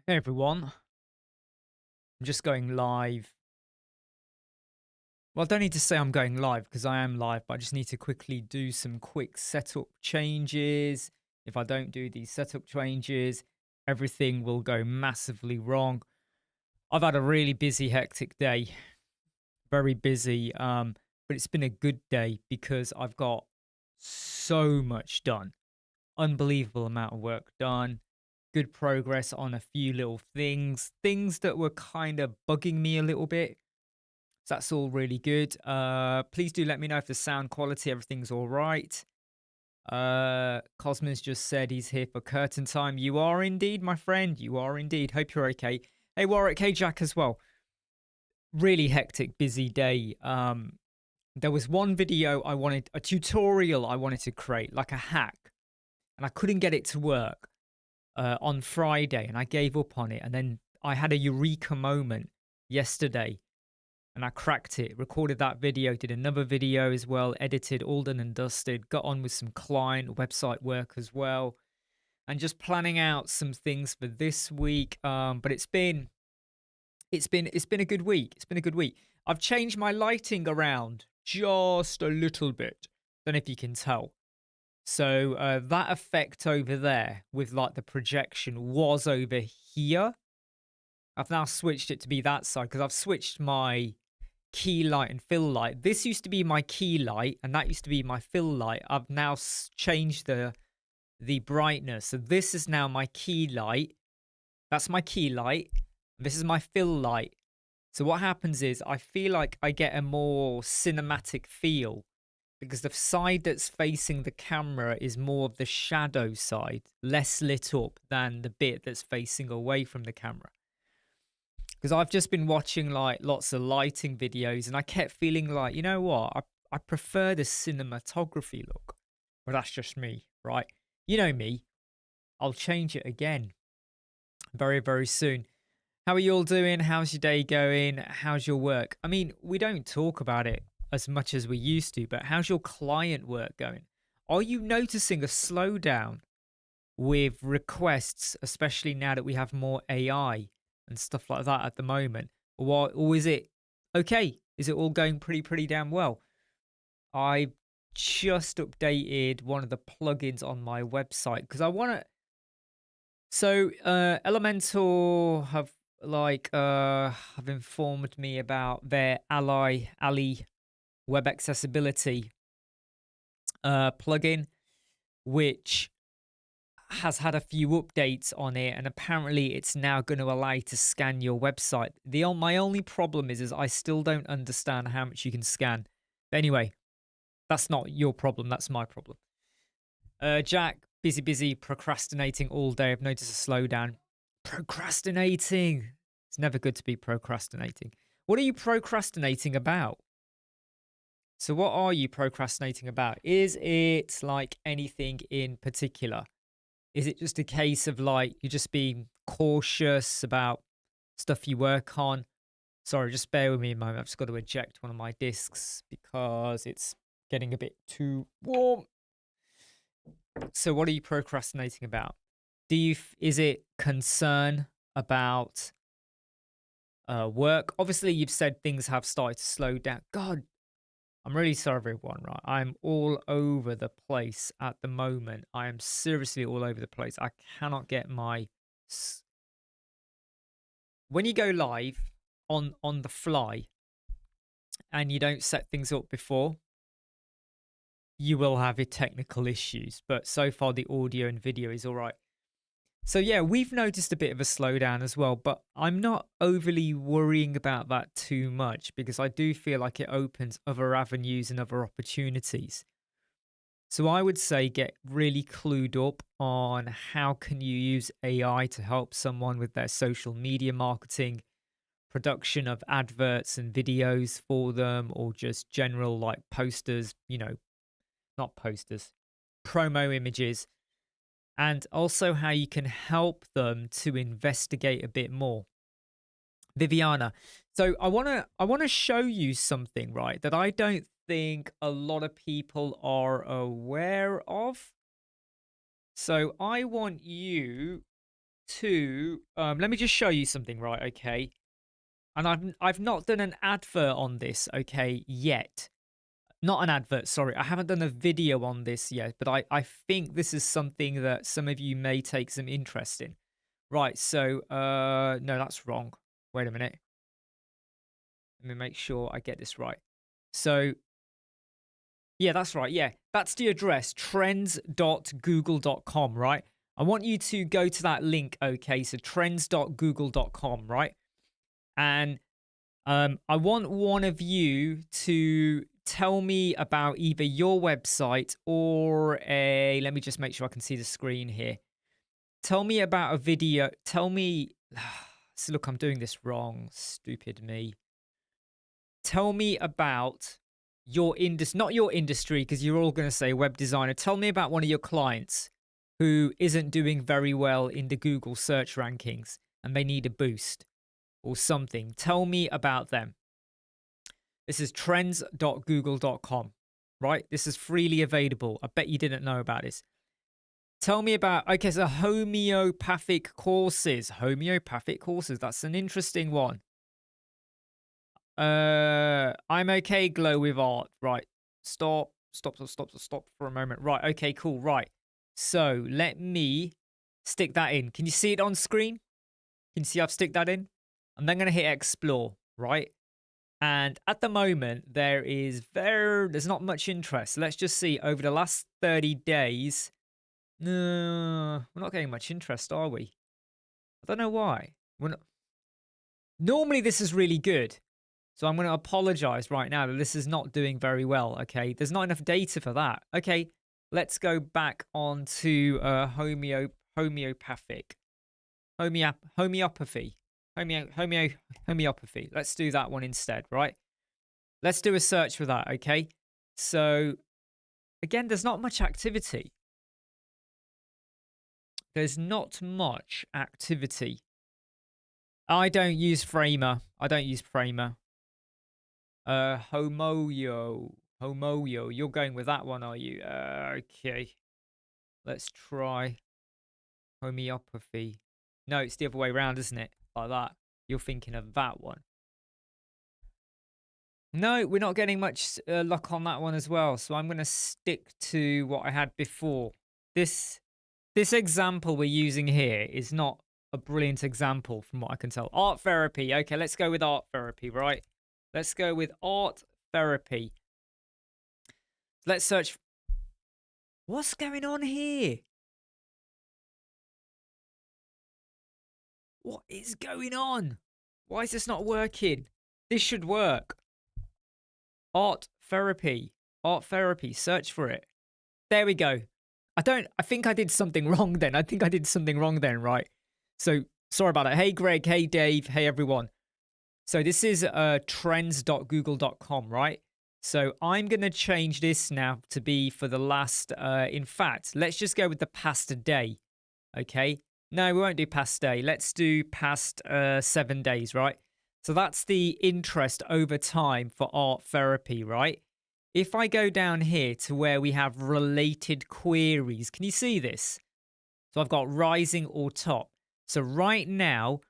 Hey everyone, I'm just going live. Well, I don't need to say I'm going live because I am live, but I just need to quickly do some quick setup changes. If I don't do these setup changes, everything will go massively wrong. I've had a really busy, hectic day, very busy, but it's been a good day because I've got so much done. Unbelievable amount of work done. Good progress on a few little things that were kind of bugging me a little bit. So that's all really good. Please do let me know if the sound quality, everything's all right. Cosmos just said he's here for curtain time. You are indeed, my friend. You are indeed. Hope you're okay. Hey, Warwick. Hey, Jack as well. Really hectic, busy day. There was one video a tutorial I wanted to create, like a hack, and I couldn't get it to work on Friday, and I gave up on it. And then I had a eureka moment yesterday, and I cracked it, recorded that video, did another video as well, edited, all done and dusted, got on with some client website work as well, and just planning out some things for this week. But it's been a good week. It's been a good week. I've changed my lighting around just a little bit. Don't know if you can tell. So that effect over there with like the projection was over here. I've now switched it to be that side because I've switched my key light and fill light. This used to be my key light and that used to be my fill light. I've now changed the brightness. So this is now my key light. That's my key light. This is my fill light. So what happens is I feel like I get a more cinematic feel because the side that's facing the camera is more of the shadow side, less lit up than the bit that's facing away from the camera. Because I've just been watching like lots of lighting videos and I kept feeling like, you know what, I prefer the cinematography look. Well, that's just me, right? You know me, I'll change it again very, very soon. How are you all doing? How's your day going? How's your work? I mean, we don't talk about it as much as we used to, but how's your client work going? Are you noticing a slowdown with requests, especially now that we have more AI and stuff like that at the moment? Or is it okay? Is it all going pretty damn well? I just updated one of the plugins on my website because I want to. So Elementor have informed me about their Ally web accessibility plugin, which has had a few updates on it, and apparently it's now going to allow you to scan your website. My only problem is I still don't understand how much you can scan. But anyway, that's not your problem, that's my problem. Jack, busy, procrastinating all day. I've noticed a slowdown. Procrastinating. It's never good to be procrastinating. What are you procrastinating about? So what are you procrastinating about? Is it like anything in particular? Is it just a case of like you're just being cautious about stuff you work on? Sorry, just bear with me a moment. I've just got to eject one of my discs because it's getting a bit too warm. So what are you procrastinating about? Is it concern about work? Obviously, you've said things have started to slow down. God, I'm really sorry, everyone, right? I'm all over the place at the moment. I am seriously all over the place. I cannot get my... When you go live on the fly and you don't set things up before, you will have technical issues. But so far, the audio and video is all right. So yeah, we've noticed a bit of a slowdown as well, but I'm not overly worrying about that too much because I do feel like it opens other avenues and other opportunities. So I would say get really clued up on how can you use AI to help someone with their social media marketing, production of adverts and videos for them, or just general like posters, not posters, promo images, and also how you can help them to investigate a bit more. Viviana, so I want to show you something, right, that I don't think a lot of people are aware of. So I want you to let me just show you something, right? Okay. And I've not done an advert on this, okay, yet. Not an advert, sorry. I haven't done a video on this yet, but I think this is something that some of you may take some interest in. Right, so no, that's wrong. Wait a minute. Let me make sure I get this right. So yeah, that's right. Yeah, that's the address, trends.google.com, right? I want you to go to that link, okay? So trends.google.com, right? And I want one of you to tell me about either your website or let me just make sure I can see the screen here. Tell me about a video. Tell me, so look, I'm doing this wrong. Stupid me. Tell me about your industry, not your industry, because you're all going to say web designer. Tell me about one of your clients who isn't doing very well in the Google search rankings and they need a boost or something. Tell me about them. This is trends.google.com, right? This is freely available. I bet you didn't know about this. Tell me about, okay, so homeopathic courses. Homeopathic courses, that's an interesting one. I'm okay, glow with art. Right. Stop for a moment. Right. Okay, cool. Right. So let me stick that in. Can you see it on screen? Can you see I've stick that in? I'm then going to hit explore, right? And at the moment, there's not much interest. Let's just see over the last 30 days. No, we're not getting much interest, are we? I don't know why. Normally, this is really good. So I'm going to apologize right now that this is not doing very well, okay? There's not enough data for that. Okay, let's go back on to homeopathy. Homeopathy. Homeopathy. Let's do that one instead, right? Let's do a search for that, okay? So, again, there's not much activity. There's not much activity. I don't use Framer. Homoyo. You're going with that one, are you? Okay. Let's try homeopathy. No, it's the other way around, isn't it? Like that. You're thinking of that one. No, we're not getting much luck on that one as well. So I'm going to stick to what I had before. This example we're using here is not a brilliant example from what I can tell. Art therapy. Okay, let's go with art therapy, right? Let's go with art therapy. Let's search. What's going on here? What is going on? Why is this not working? This should work. Art therapy. Art therapy. Search for it. There we go. I think I did something wrong then. Right? So sorry about that. Hey, Greg. Hey, Dave. Hey, everyone. So this is trends.google.com, right? So I'm going to change this now to be for the last, in fact, let's just go with the past day, okay? No, we won't do past day. Let's do past 7 days, right? So that's the interest over time for art therapy, right? If I go down here to where we have related queries, can you see this? So I've got rising or top. So right now,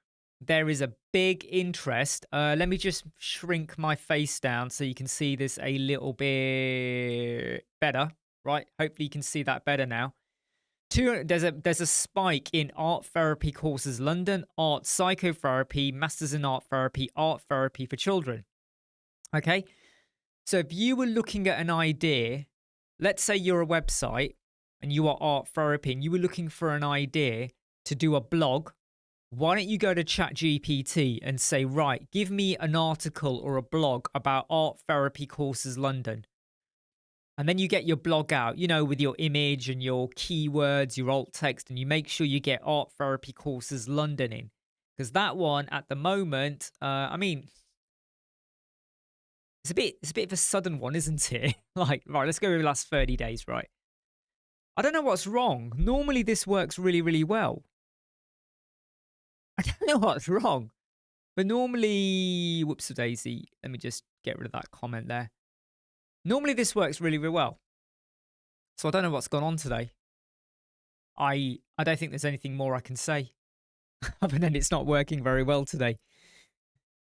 there is a big interest. Let me just shrink my face down so you can see this a little bit better, right? Hopefully you can see that better now. There's a spike in art therapy courses London, art psychotherapy, masters in art therapy for children. Okay, so if you were looking at an idea, let's say you're a website and you are art therapy and you were looking for an idea to do a blog, why don't you go to ChatGPT and say, right, give me an article or a blog about art therapy courses London. And then you get your blog out, you know, with your image and your keywords, your alt text, and you make sure you get art therapy courses London in. Because that one at the moment, I mean, it's a bit of a sudden one, isn't it? Like, right, let's go over the last 30 days, right? I don't know what's wrong. Normally this works really, really well. I don't know what's wrong. But normally, whoops-a-daisy. Let me just get rid of that comment there. Normally this works really, really well. So I don't know what's gone on today. I don't think there's anything more I can say. other than it's not working very well today.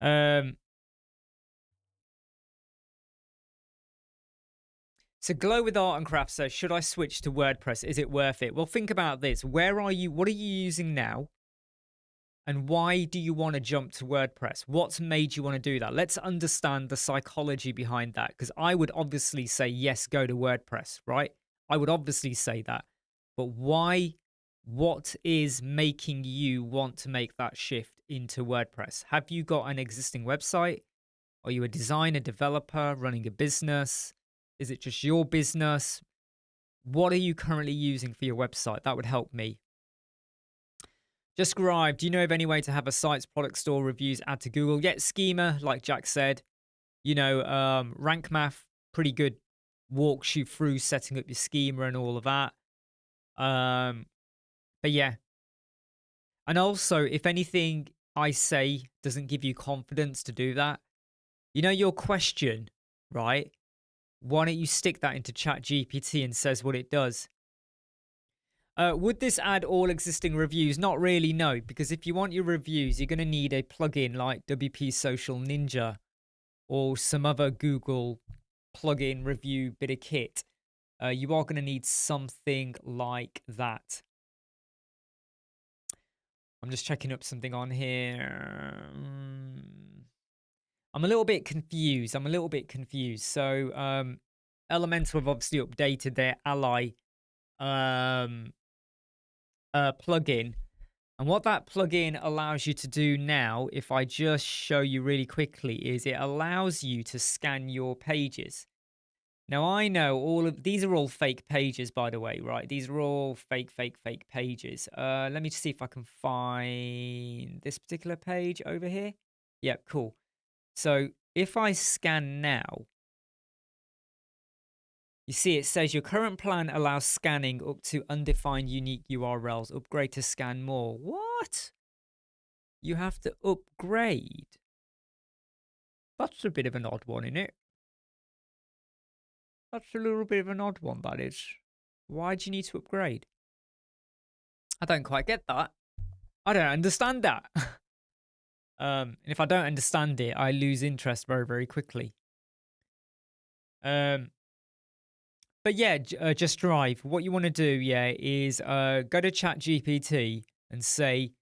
So Glow with Art and Craft says, should I switch to WordPress? Is it worth it? Well, think about this. Where are you? What are you using now? And why do you want to jump to WordPress? What's made you want to do that? Let's understand the psychology behind that. Because I would obviously say, yes, go to WordPress, right? I would obviously say that. But why? What is making you want to make that shift into WordPress? Have you got an existing website? Are you a designer, developer, running a business? Is it just your business? What are you currently using for your website? That would help me. Just Scribe, do you know of any way to have a site's product store reviews add to Google? Yeah, Schema, like Jack said. You know, Rank Math, pretty good, walks you through setting up your schema and all of that. But yeah. And also, if anything I say doesn't give you confidence to do that, you know your question, right? Why don't you stick that into ChatGPT and says what it does? Would this add all existing reviews? Not really, no, because if you want your reviews, you're going to need a plugin like WP Social Ninja or some other Google plugin review bit of kit. You are going to need something like that. I'm just checking up something on here. I'm a little bit confused. So, Elementor have obviously updated their Ally plugin. And what that plugin allows you to do now, if I just show you really quickly, is it allows you to scan your pages. Now, I know all of these are all fake pages, by the way, right? These are all fake pages. Let me just see if I can find this particular page over here. Yeah, cool. So if I scan now, you see it says your current plan allows scanning up to undefined unique URLs. Upgrade to scan more. What? You have to upgrade? That's a bit of an odd one, isn't it? That's a little bit of an odd one, that is. Why do you need to upgrade? I don't quite get that. I don't understand that. And if I don't understand it, I lose interest very, very quickly. But yeah, just drive. What you want to do, yeah, is go to ChatGPT and say,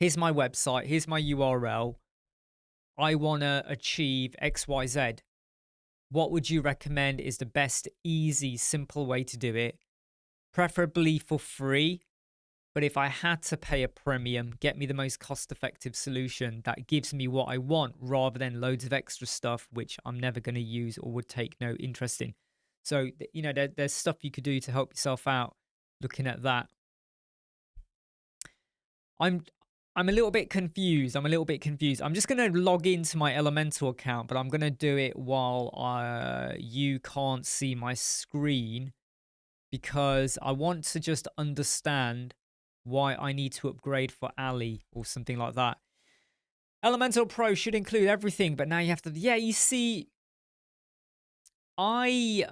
here's my website, here's my URL. I want to achieve XYZ. What would you recommend is the best, easy, simple way to do it? Preferably for free. But if I had to pay a premium, get me the most cost-effective solution that gives me what I want rather than loads of extra stuff, which I'm never going to use or would take no interest in. So, you know, there's stuff you could do to help yourself out looking at that. I'm a little bit confused. I'm just going to log into my Elementor account, but I'm going to do it while you can't see my screen because I want to just understand why I need to upgrade for Ali or something like that. Elementor Pro should include everything, but now you have to... Yeah, you see, I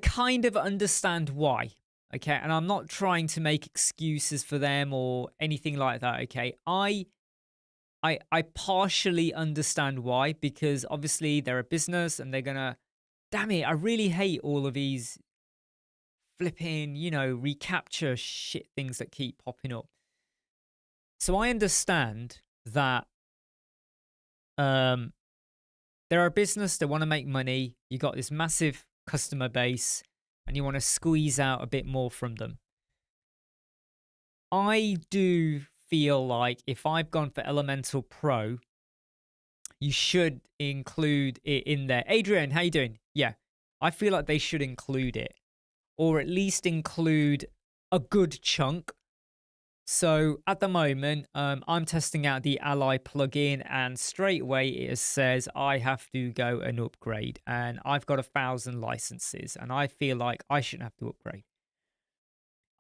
kind of understand why. Okay, and I'm not trying to make excuses for them or anything like that, okay? I partially understand why, because obviously they're a business and they're gonna... Damn it, I really hate all of these flipping, you know, recapture shit things that keep popping up. So I understand that they're a business, they want to make money, you got this massive customer base, and you want to squeeze out a bit more from them. I do feel like if I've gone for Elementor Pro, you should include it in there. Adrian, how you doing? Yeah, I feel like they should include it, or at least include a good chunk. So at the moment, I'm testing out the Ally plugin, and straight away it says I have to go and upgrade, and I've got 1,000 licenses, and I feel like I shouldn't have to upgrade.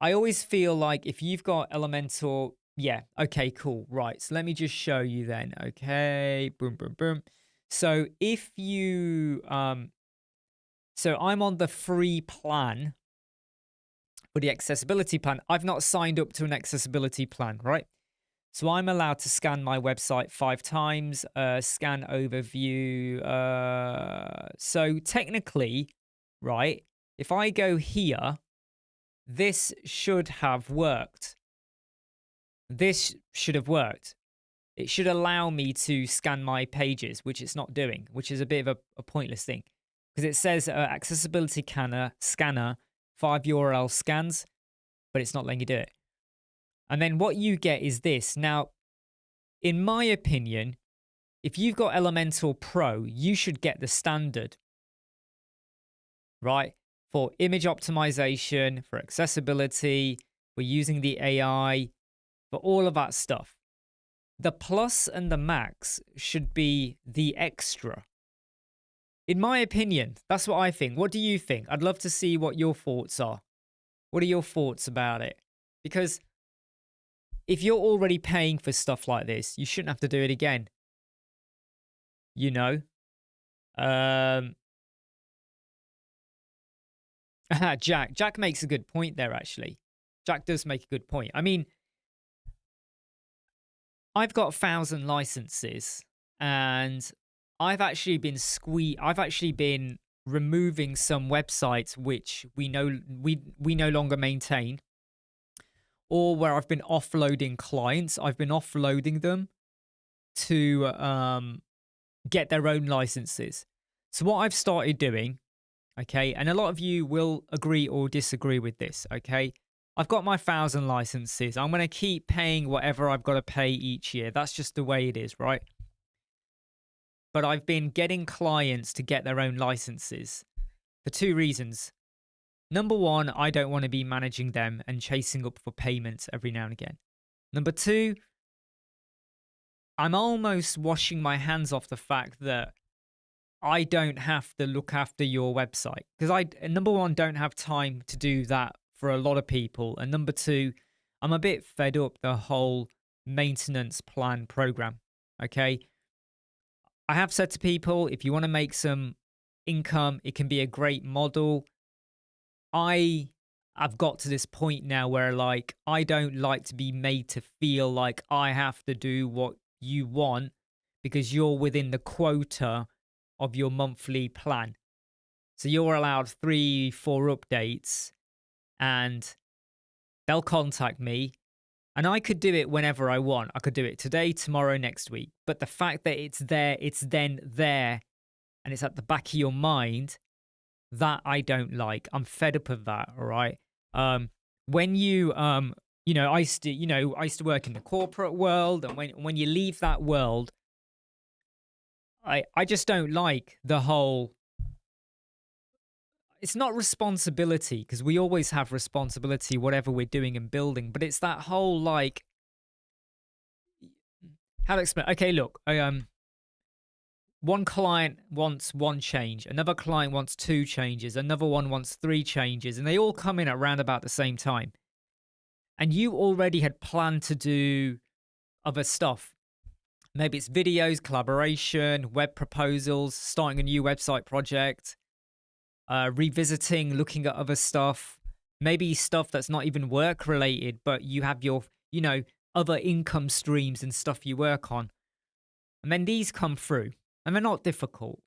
I always feel like if you've got Elementor, yeah, okay, cool, right. So let me just show you then. Okay, boom, boom, boom. So if you, so I'm on the free plan For the accessibility plan, I've not signed up to an accessibility plan, right? So I'm allowed to scan my website 5 times, scan overview. So technically, right, if I go here, this should have worked. This should have worked. It should allow me to scan my pages, which it's not doing, which is a bit of a pointless thing. Because it says accessibility scanner 5 URL scans, but it's not letting you do it. And then what you get is this. Now, in my opinion, if you've got Elementor Pro, you should get the standard, right? For image optimization, for accessibility, for using the AI, for all of that stuff. The Plus and the Max should be the extra. In my opinion, that's what I think. What do you think? I'd love to see what your thoughts are. What are your thoughts about it? Because if you're already paying for stuff like this, you shouldn't have to do it again. You know? Jack makes a good point there, actually. Jack does make a good point. I mean, I've got 1,000 licenses, and I've actually been removing some websites which we no longer maintain, or where I've been offloading clients. I've been offloading them to get their own licenses. So what I've started doing, okay, and a lot of you will agree or disagree with this, okay? I've got my 1,000 licenses. I'm going to keep paying whatever I've got to pay each year. That's just the way it is, right? But I've been getting clients to get their own licenses for 2 reasons. Number 1, I don't want to be managing them and chasing up for payments every now and again. Number 2, I'm almost washing my hands off the fact that I don't have to look after your website. Because number 1, don't have time to do that for a lot of people. And number 2, I'm a bit fed up the whole maintenance plan program. Okay. I have said to people, if you want to make some income, it can be a great model. I've got to this point now where, like, I don't like to be made to feel like I have to do what you want because you're within the quota of your monthly plan. So you're allowed 3-4 updates, and they'll contact me, and I could do it whenever I want. I could do it today, tomorrow, next week. But the fact that it's then there, and it's at the back of your mind, that I don't like. I'm fed up of that. All right. When I used to work in the corporate world, and when you leave that world, I just don't like the whole. It's not responsibility, because we always have responsibility, whatever we're doing and building. But it's that whole, like, how to explain? Okay, look, one client wants 1 change, another client wants 2 changes, another one wants 3 changes, and they all come in around about the same time. And you already had planned to do other stuff. Maybe it's videos, collaboration, web proposals, starting a new website project, revisiting, looking at other stuff, maybe stuff that's not even work related, but you have your, other income streams and stuff you work on. And then these come through, and they're not difficult.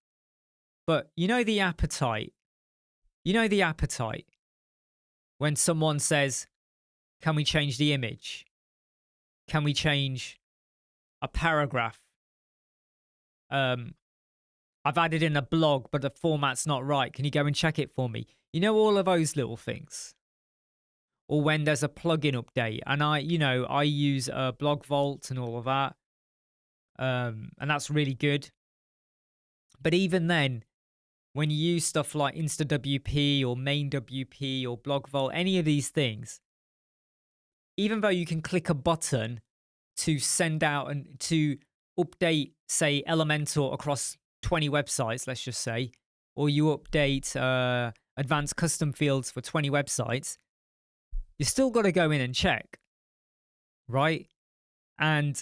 But the appetite. When someone says, can we change the image? Can we change a paragraph? I've added in a blog, but the format's not right. Can you go and check it for me? All of those little things. Or when there's a plugin update, and I use Blog Vault and all of that. And that's really good. But even then, when you use stuff like InstaWP or MainWP or Blog Vault, any of these things, even though you can click a button to send out and to update, say, Elementor across 20 websites, let's just say, or you update advanced custom fields for 20 websites, you still got to go in and check, right? And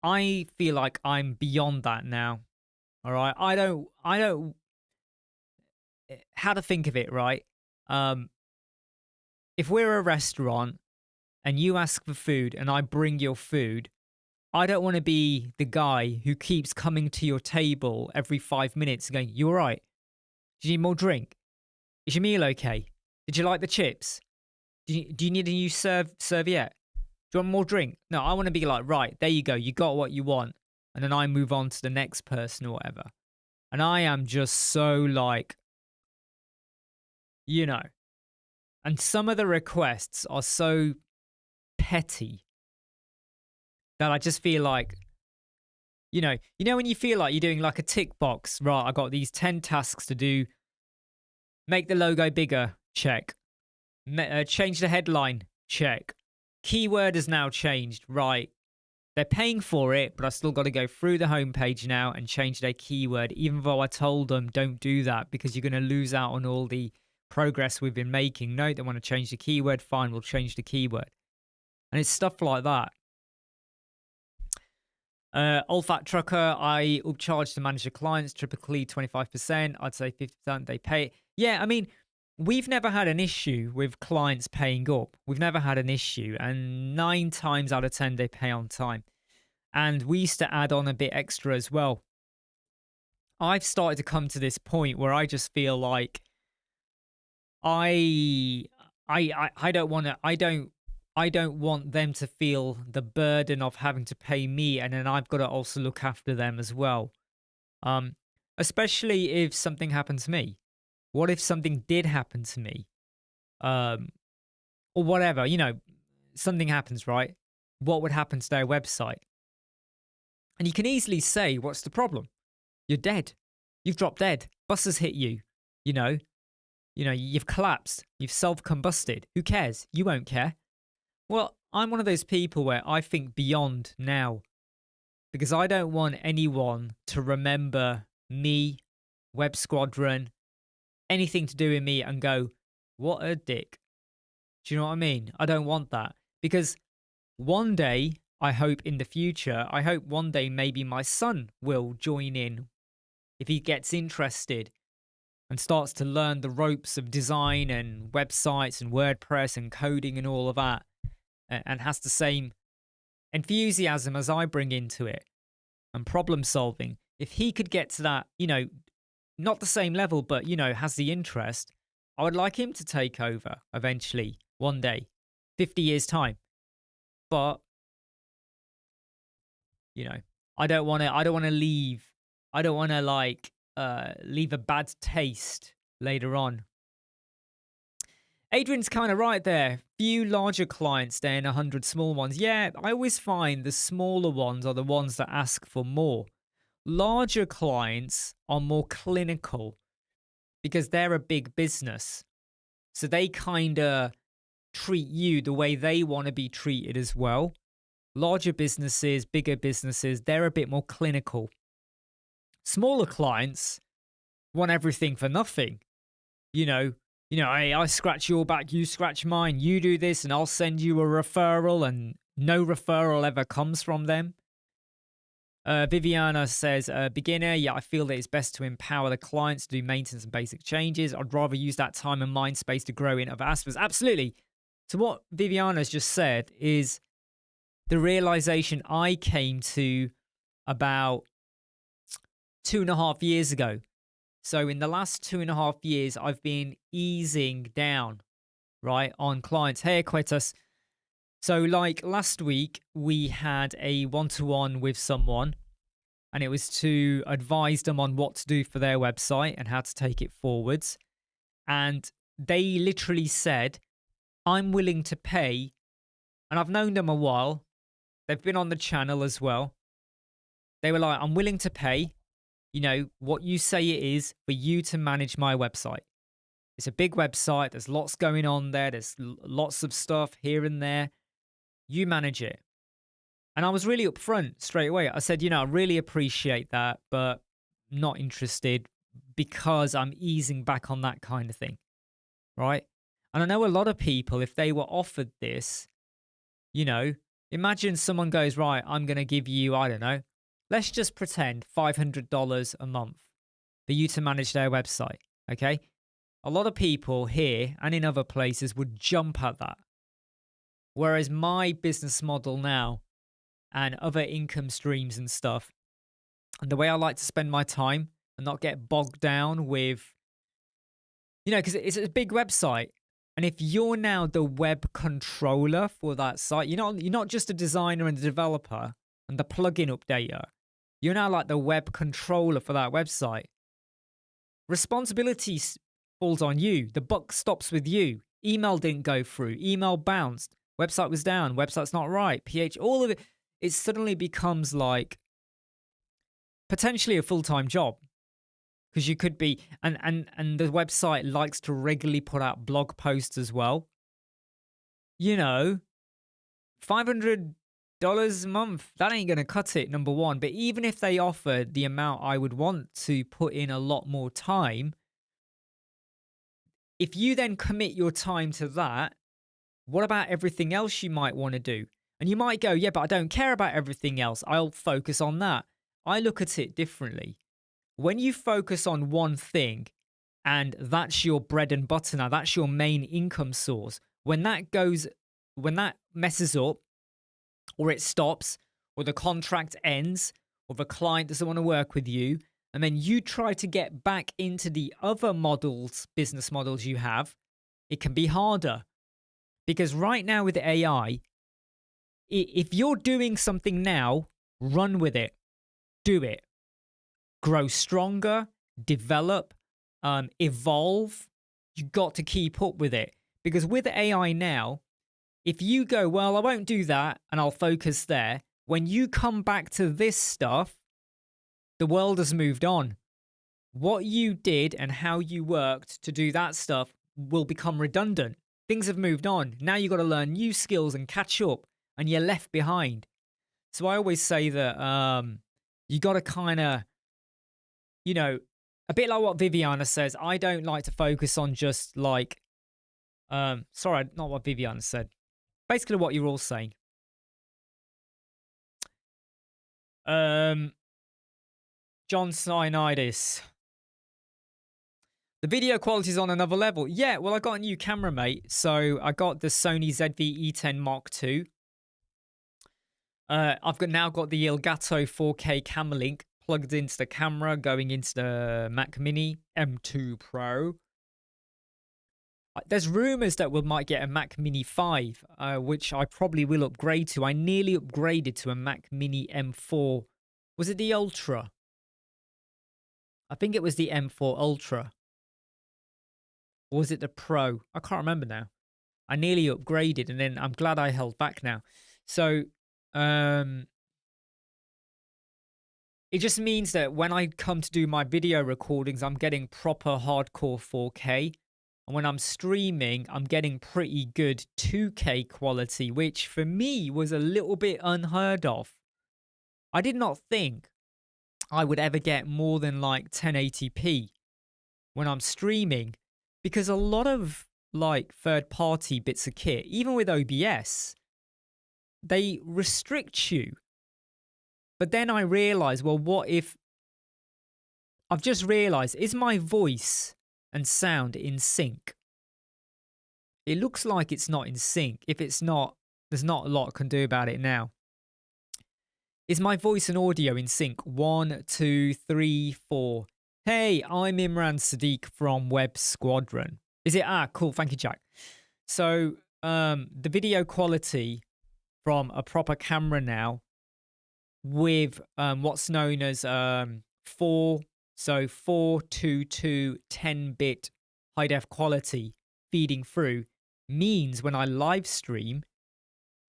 I feel like I'm beyond that now. All right. I don't, how to think of it, right? if we're a restaurant and you ask for food and I bring your food, I don't want to be the guy who keeps coming to your table every 5 minutes going, "You all right? Do you need more drink? Is your meal okay? Did you like the chips? Do you need a new serviette? Do you want more drink?" No, I want to be like, right, there you go. You got what you want. And then I move on to the next person or whatever. And I am just so like, you know, and some of the requests are so petty that I just feel like, when you feel like you're doing like a tick box, right? I got these 10 tasks to do. Make the logo bigger, check. Change the headline, check. Keyword has now changed, right? They're paying for it, but I still got to go through the homepage now and change their keyword, even though I told them don't do that because you're going to lose out on all the progress we've been making. No, they want to change the keyword. Fine, we'll change the keyword. And it's stuff like that. Old Fat Trucker, I upcharge to manage the clients, typically 25%. I'd say 50% they pay. Yeah, I mean, we've never had an issue with clients paying up. We've never had an issue. And 9 times out of 10, they pay on time. And we used to add on a bit extra as well. I've started to come to this point where I just feel like I don't want to, I don't want them to feel the burden of having to pay me, and then I've got to also look after them as well. Especially if something happened to me. What if something did happen to me? Or whatever, something happens, right? What would happen to their website? And you can easily say, what's the problem? You're dead. You've dropped dead. Bus has hit you. You've collapsed. You've self-combusted. Who cares? You won't care. Well, I'm one of those people where I think beyond now, because I don't want anyone to remember me, Web Squadron, anything to do with me and go, what a dick. Do you know what I mean? I don't want that, because one day, I hope in the future, I hope one day maybe my son will join in if he gets interested and starts to learn the ropes of design and websites and WordPress and coding and all of that, and has the same enthusiasm as I bring into it and problem solving. If he could get to that, not the same level, but, has the interest, I would like him to take over eventually, one day, 50 years time. But, I don't want to leave a bad taste later on. Adrian's kind of right there. Few larger clients than 100 small ones. Yeah, I always find the smaller ones are the ones that ask for more. Larger clients are more clinical because they're a big business. So they kind of treat you the way they want to be treated as well. Larger businesses, bigger businesses, they're a bit more clinical. Smaller clients want everything for nothing. Hey, I scratch your back, you scratch mine, you do this, and I'll send you a referral, and no referral ever comes from them. Viviana says, beginner, yeah, I feel that it's best to empower the clients to do maintenance and basic changes. I'd rather use that time and mind space to grow in other aspects. Absolutely. So what Viviana's just said is the realization I came to about 2.5 years ago. So in the last 2.5 years, I've been easing down, right, on clients. Hey, Aquitas. So like last week, we had a one-to-one with someone, and it was to advise them on what to do for their website and how to take it forwards. And they literally said, I'm willing to pay, and I've known them a while. They've been on the channel as well. They were like, I'm willing to pay, what you say it is for you to manage my website. It's a big website. There's lots going on there. There's lots of stuff here and there. You manage it. And I was really upfront straight away. I said, I really appreciate that, but not interested because I'm easing back on that kind of thing, right? And I know a lot of people, if they were offered this, imagine someone goes, right, I'm going to give you, I don't know, let's just pretend $500 a month for you to manage their website, okay? a lot of people here and in other places would jump at that. Whereas my business model now and other income streams and stuff, and the way I like to spend my time and not get bogged down with, because it's a big website. And if you're now the web controller for that site, you're not just a designer and a developer and the plugin updater. You're now like the web controller for that website. Responsibility falls on you. The buck stops with you. Email didn't go through. Email bounced. Website was down. Website's not right. All of it. It suddenly becomes like potentially a full-time job. Because you could be, and the website likes to regularly put out blog posts as well. $500 a month, that ain't going to cut it, number one. But even if they offered the amount I would want to put in a lot more time, if you then commit your time to that, what about everything else you might want to do? And you might go, yeah, but I don't care about everything else. I'll focus on that. I look at it differently. When you focus on one thing and that's your bread and butter now, that's your main income source, when that messes up or it stops or the contract ends or the client doesn't want to work with you, and then you try to get back into the other business models you have, it can be harder. Because right now with AI, if you're doing something now, run with it, do it. Grow stronger, develop, evolve. You've got to keep up with it. Because with AI now, if you go, well, I won't do that and I'll focus there, when you come back to this stuff, the world has moved on. What you did and how you worked to do that stuff will become redundant. Things have moved on. Now you've got to learn new skills and catch up, and you're left behind. So I always say that you got to kind of, a bit like what Viviana says, I don't like to focus on just like, sorry, not what Viviana said. Basically what you're all saying. John Sinaitis. The video quality is on another level. Yeah, well, I got a new camera, mate. So I got the Sony ZV-E10 Mark II. I've now got the Elgato 4K Camera Link plugged into the camera, going into the Mac Mini M2 Pro. There's rumors that we might get a Mac Mini 5, which I probably will upgrade to. I nearly upgraded to a Mac Mini M4. Was it the Ultra? I think it was the M4 Ultra. Or was it the Pro? I can't remember now. I nearly upgraded, and then I'm glad I held back now. So, it just means that when I come to do my video recordings, I'm getting proper hardcore 4K. And when I'm streaming, I'm getting pretty good 2K quality, which for me was a little bit unheard of. I did not think I would ever get more than like 1080p when I'm streaming, because a lot of like third-party bits of kit, even with OBS, they restrict you. But then I realized, well, what if... I've just realized, is my voice and sound in sync? It looks like it's not in sync. If it's not, there's not a lot I can do about it now. Is my voice and audio in sync? 1, 2, 3, 4. Hey, I'm Imran Siddiq from Web Squadron. Is it? Ah, cool. Thank you, Jack. So the video quality from a proper camera now with what's known as 422 10-bit high-def quality feeding through means when I live stream,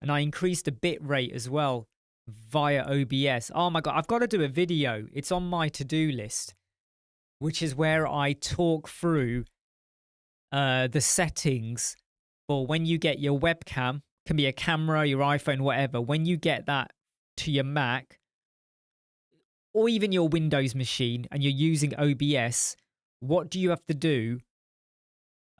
and I increase the bit rate as well via OBS. Oh my God, I've got to do a video. It's on my to-do list, which is where I talk through the settings for when you get your webcam, can be a camera, your iPhone, whatever. When you get that to your Mac or even your Windows machine and you're using OBS, what do you have to do?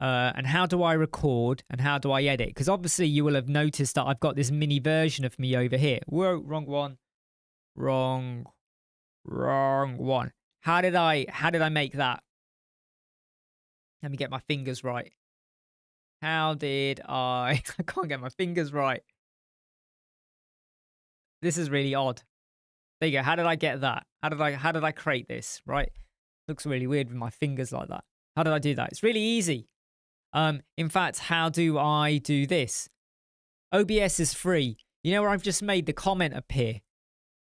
And how do I record and how do I edit? Because obviously you will have noticed that I've got this mini version of me over here. Whoa, wrong one. Wrong one. How did I make that? Let me get my fingers right. How did I... I can't get my fingers right. This is really odd. There you go. How did I get that? How did I create this, right? Looks really weird with my fingers like that. How did I do that? It's really easy. In fact, how do I do this? OBS is free. You know where I've just made the comment appear?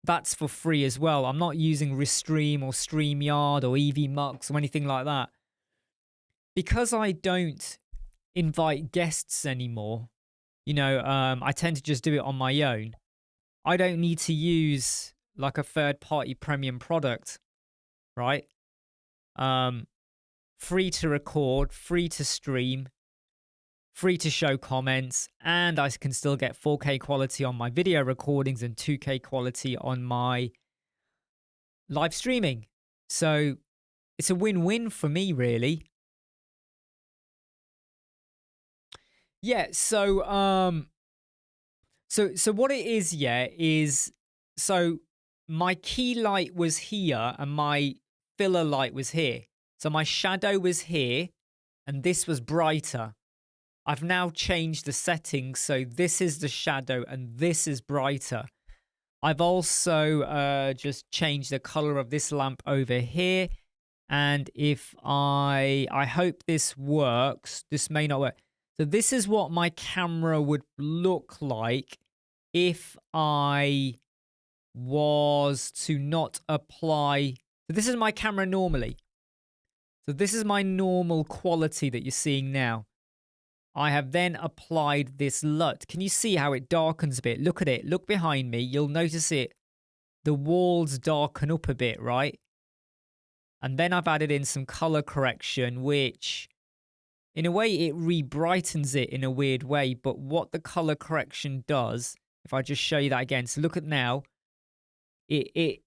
That's for free as well. I'm not using Restream or StreamYard or EVMux or anything like that. Because I don't invite guests anymore, you know, I tend to just do it on my own. I don't need to use like a third-party premium product, right? Free to record, free to stream, free to show comments, and I can still get 4K quality on my video recordings and 2K quality on my live streaming. So it's a win-win for me, really. Yeah, so so what it is, yeah, is so my key light was here and my filler light was here. So my shadow was here and this was brighter. I've now changed the settings, so this is the shadow and this is brighter. I've also just changed the color of this lamp over here. And if I hope this works, this may not work. So this is what my camera would look like if I was to not apply. So this is my camera normally. So this is my normal quality that you're seeing now. I have then applied this LUT. Can you see how it darkens a bit? Look at it. Look behind me. You'll notice it. The walls darken up a bit, right? And then I've added in some color correction, which in a way it re-brightens it in a weird way. But what the color correction does, if I just show you that again, so look at now, it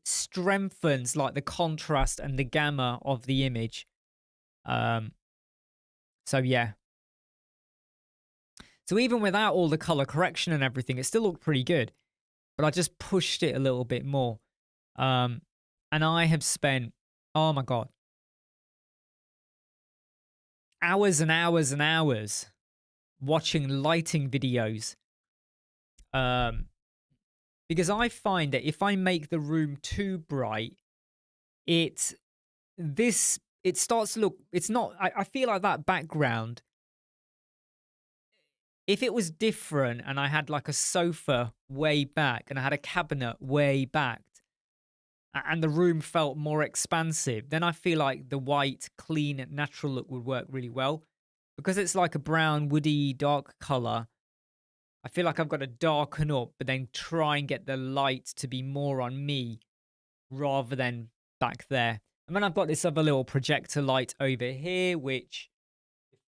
strengthens like the contrast and the gamma of the image. So yeah. So even without all the color correction and everything, it still looked pretty good. But I just pushed it a little bit more. And I have spent, oh my God, hours and hours and hours watching lighting videos. Because I find that if I make the room too bright, it starts to look, it's not, I feel like that background, if it was different and I had like a sofa way back and I had a cabinet way back and the room felt more expansive, then I feel like the white, clean, natural look would work really well. Because it's like a brown, woody, dark color, I feel like I've got to darken up, but then try and get the light to be more on me rather than back there. And then I've got this other little projector light over here, which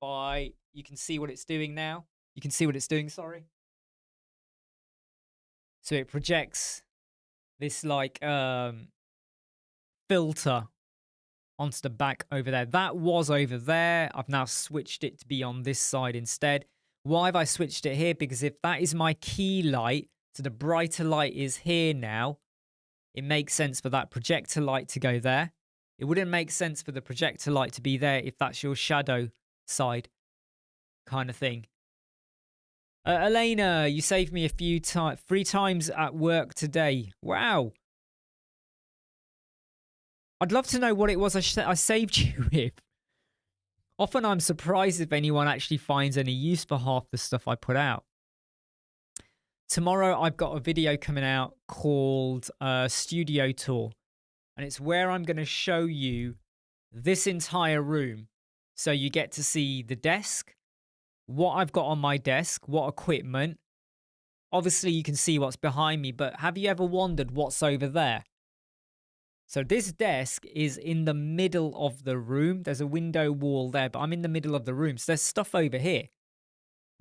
you can see what it's doing now. You can see what it's doing, sorry. So it projects this like filter onto the back over there. That was over there. I've now switched it to be on this side instead. Why have I switched it here? Because if that is my key light, so the brighter light is here now, it makes sense for that projector light to go there. It wouldn't make sense for the projector light to be there if that's your shadow side kind of thing. Elena, you saved me 3 times at work today. Wow. I'd love to know what it was I saved you with. Often I'm surprised if anyone actually finds any use for half the stuff I put out. Tomorrow I've got a video coming out called Studio Tour. And it's where I'm going to show you this entire room. So you get to see the desk, what I've got on my desk, what equipment. Obviously you can see what's behind me, but have you ever wondered what's over there? So this desk is in the middle of the room. There's a window wall there, but I'm in the middle of the room. So there's stuff over here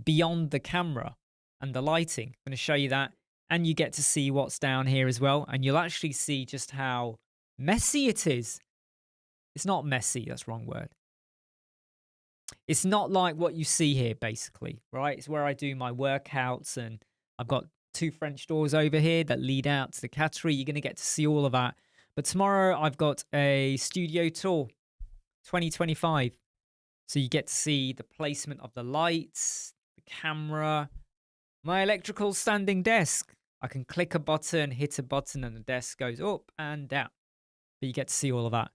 beyond the camera and the lighting. I'm going to show you that. And you get to see what's down here as well. And you'll actually see just how messy it is. It's not messy. That's the wrong word. It's not like what you see here, basically, right? It's where I do my workouts, and I've got 2 French doors over here that lead out to the cattery. You're going to get to see all of that. But tomorrow I've got a studio tour, 2025. So you get to see the placement of the lights, the camera, my electrical standing desk. I can click a button, hit a button, and the desk goes up and down. But you get to see all of that.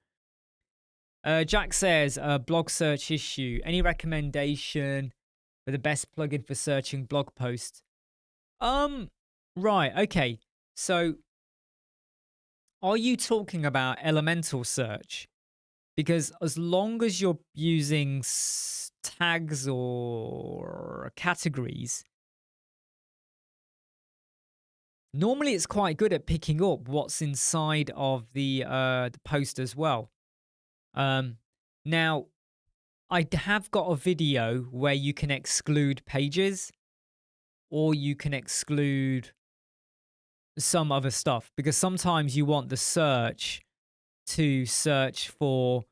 Jack says, blog search issue. Any recommendation for the best plugin for searching blog posts? Right, okay. So are you talking about elemental search? Because as long as you're using tags or categories, normally it's quite good at picking up what's inside of the post as well. Now, I have got a video where you can exclude pages or you can exclude some other stuff, because sometimes you want the search to search for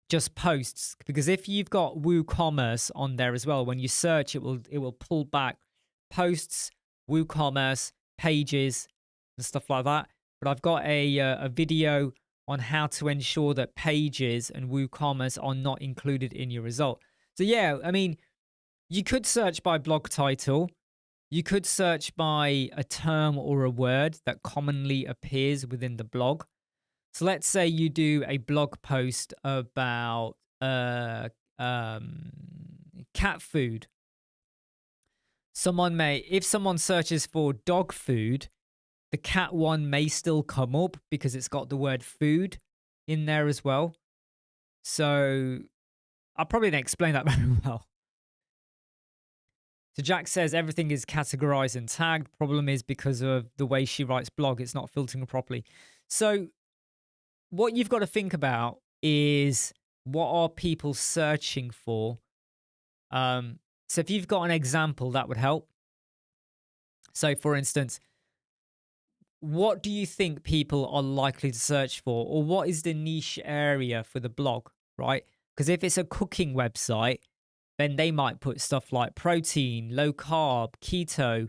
just posts, because if you've got WooCommerce on there as well, when you search, it will pull back posts, WooCommerce, pages, and stuff like that. But I've got a video on how to ensure that pages and WooCommerce are not included in your result. So yeah, I mean, you could search by blog title. You could search by a term or a word that commonly appears within the blog. So let's say you do a blog post about cat food. If someone searches for dog food, the cat one may still come up because it's got the word food in there as well. So I probably didn't explain that very well. So Jack says everything is categorized and tagged. Problem is because of the way she writes blog, it's not filtering properly. So what you've got to think about is, what are people searching for? So if you've got an example, that would help. So for instance, what do you think people are likely to search for? Or what is the niche area for the blog, right? Because if it's a cooking website, then they might put stuff like protein, low carb, keto,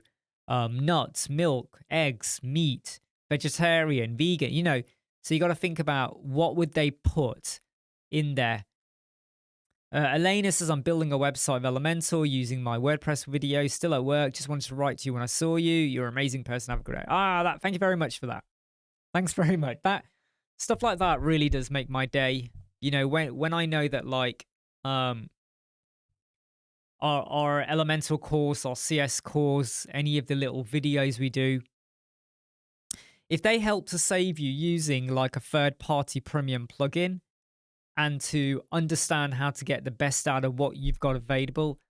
nuts, milk, eggs, meat, vegetarian, vegan, you know. So you got to think about what would they put in there. Elena says, I'm building a website of Elemental using my WordPress video. Still at work. Just wanted to write to you when I saw you. You're an amazing person. Have a good day. Thank you very much for that. Thanks very much. That stuff like that really does make my day. You know, when I know that, like, our Elemental course, our CS course, any of the little videos we do, if they help to save you using like a third-party premium plugin and to understand how to get the best out of what you've got available,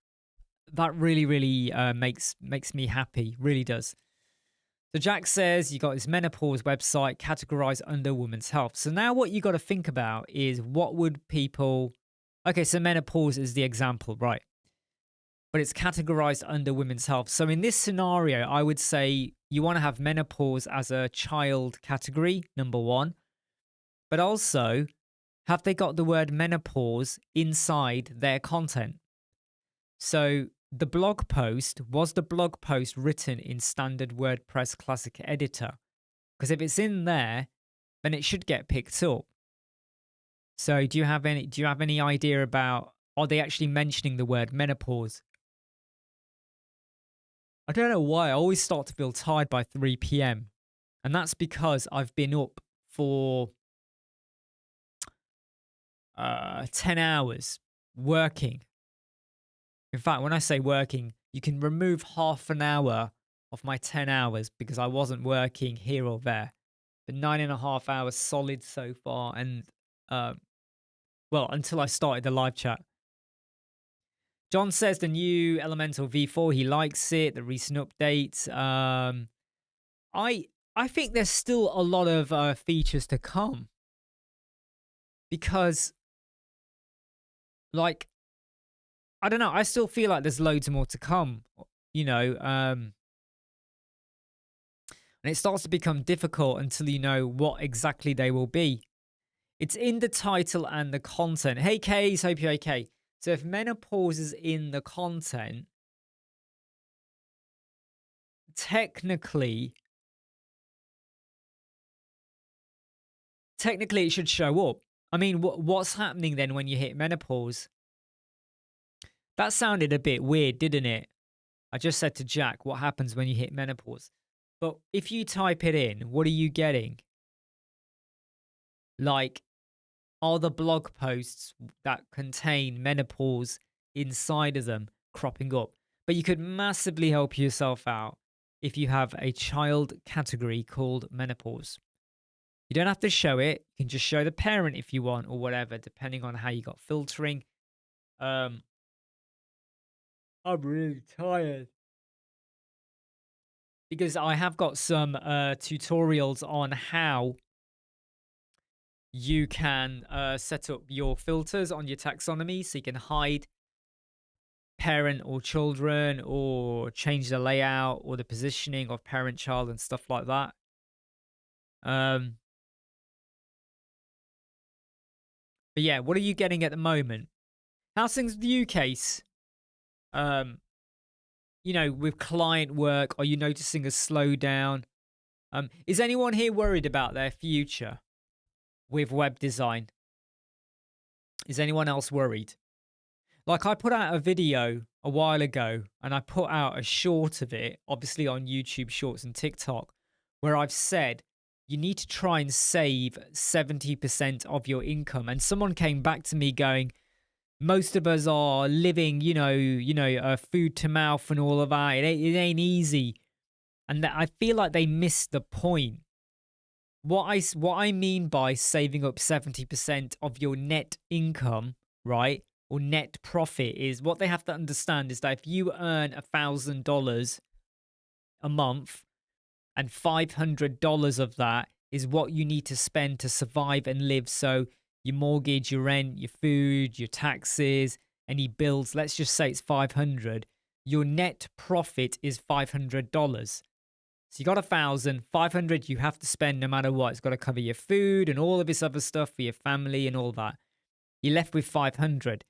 that really, really makes me happy. Really does. So Jack says you got his Menopause website categorized under women's health. So now what you got to think about is, what would people... Okay, so Menopause is the example, right? But it's categorized under women's health. So in this scenario, I would say you want to have menopause as a child category, number one. But also, have they got the word menopause inside their content? So the blog post, was the blog post written in standard WordPress classic editor? Because if it's in there, then it should get picked up. So do you have any idea about, are they actually mentioning the word menopause? I don't know why I always start to feel tired by 3 p.m. And that's because I've been up for 10 hours working. In fact, when I say working, you can remove half an hour of my 10 hours because I wasn't working here or there. But 9.5 hours solid so far. And, well, until I started the live chat. John says the new Elemental V4, he likes it, the recent update. I think there's still a lot of features to come. Because, like, I don't know, I still feel like there's loads more to come, you know. And it starts to become difficult until you know what exactly they will be. It's in the title and the content. Hey, Kays, hope you're okay. So if menopause is in the content, technically it should show up. I mean, what's happening then when you hit menopause? That sounded a bit weird, didn't it? I just said to Jack, what happens when you hit menopause? But if you type it in, what are you getting? Like, are the blog posts that contain menopause inside of them cropping up? But you could massively help yourself out if you have a child category called menopause. You don't have to show it. You can just show the parent if you want or whatever, depending on how you got filtering. I'm really tired. Because I have got some tutorials on how you can set up your filters on your taxonomy so you can hide parent or children or change the layout or the positioning of parent child and stuff like that. But yeah, what are you getting at the moment? How's things with you, Case? With client work, are you noticing a slowdown? Is anyone here worried about their future with web design? Is anyone else worried? Like, I put out a video a while ago and I put out a short of it, obviously on YouTube Shorts and TikTok, where I've said you need to try and save 70% of your income. And someone came back to me going, most of us are living, food to mouth and all of that. It ain't easy. And I feel like they missed the point. What I mean by saving up 70% of your net income, right, or net profit, is what they have to understand is that if you earn $1,000 a month and $500 of that is what you need to spend to survive and live. So your mortgage, your rent, your food, your taxes, any bills, let's just say it's 500. Your net profit is $500. So you got 1,000, 500 you have to spend no matter what. It's got to cover your food and all of this other stuff for your family and all that. You're left with 500.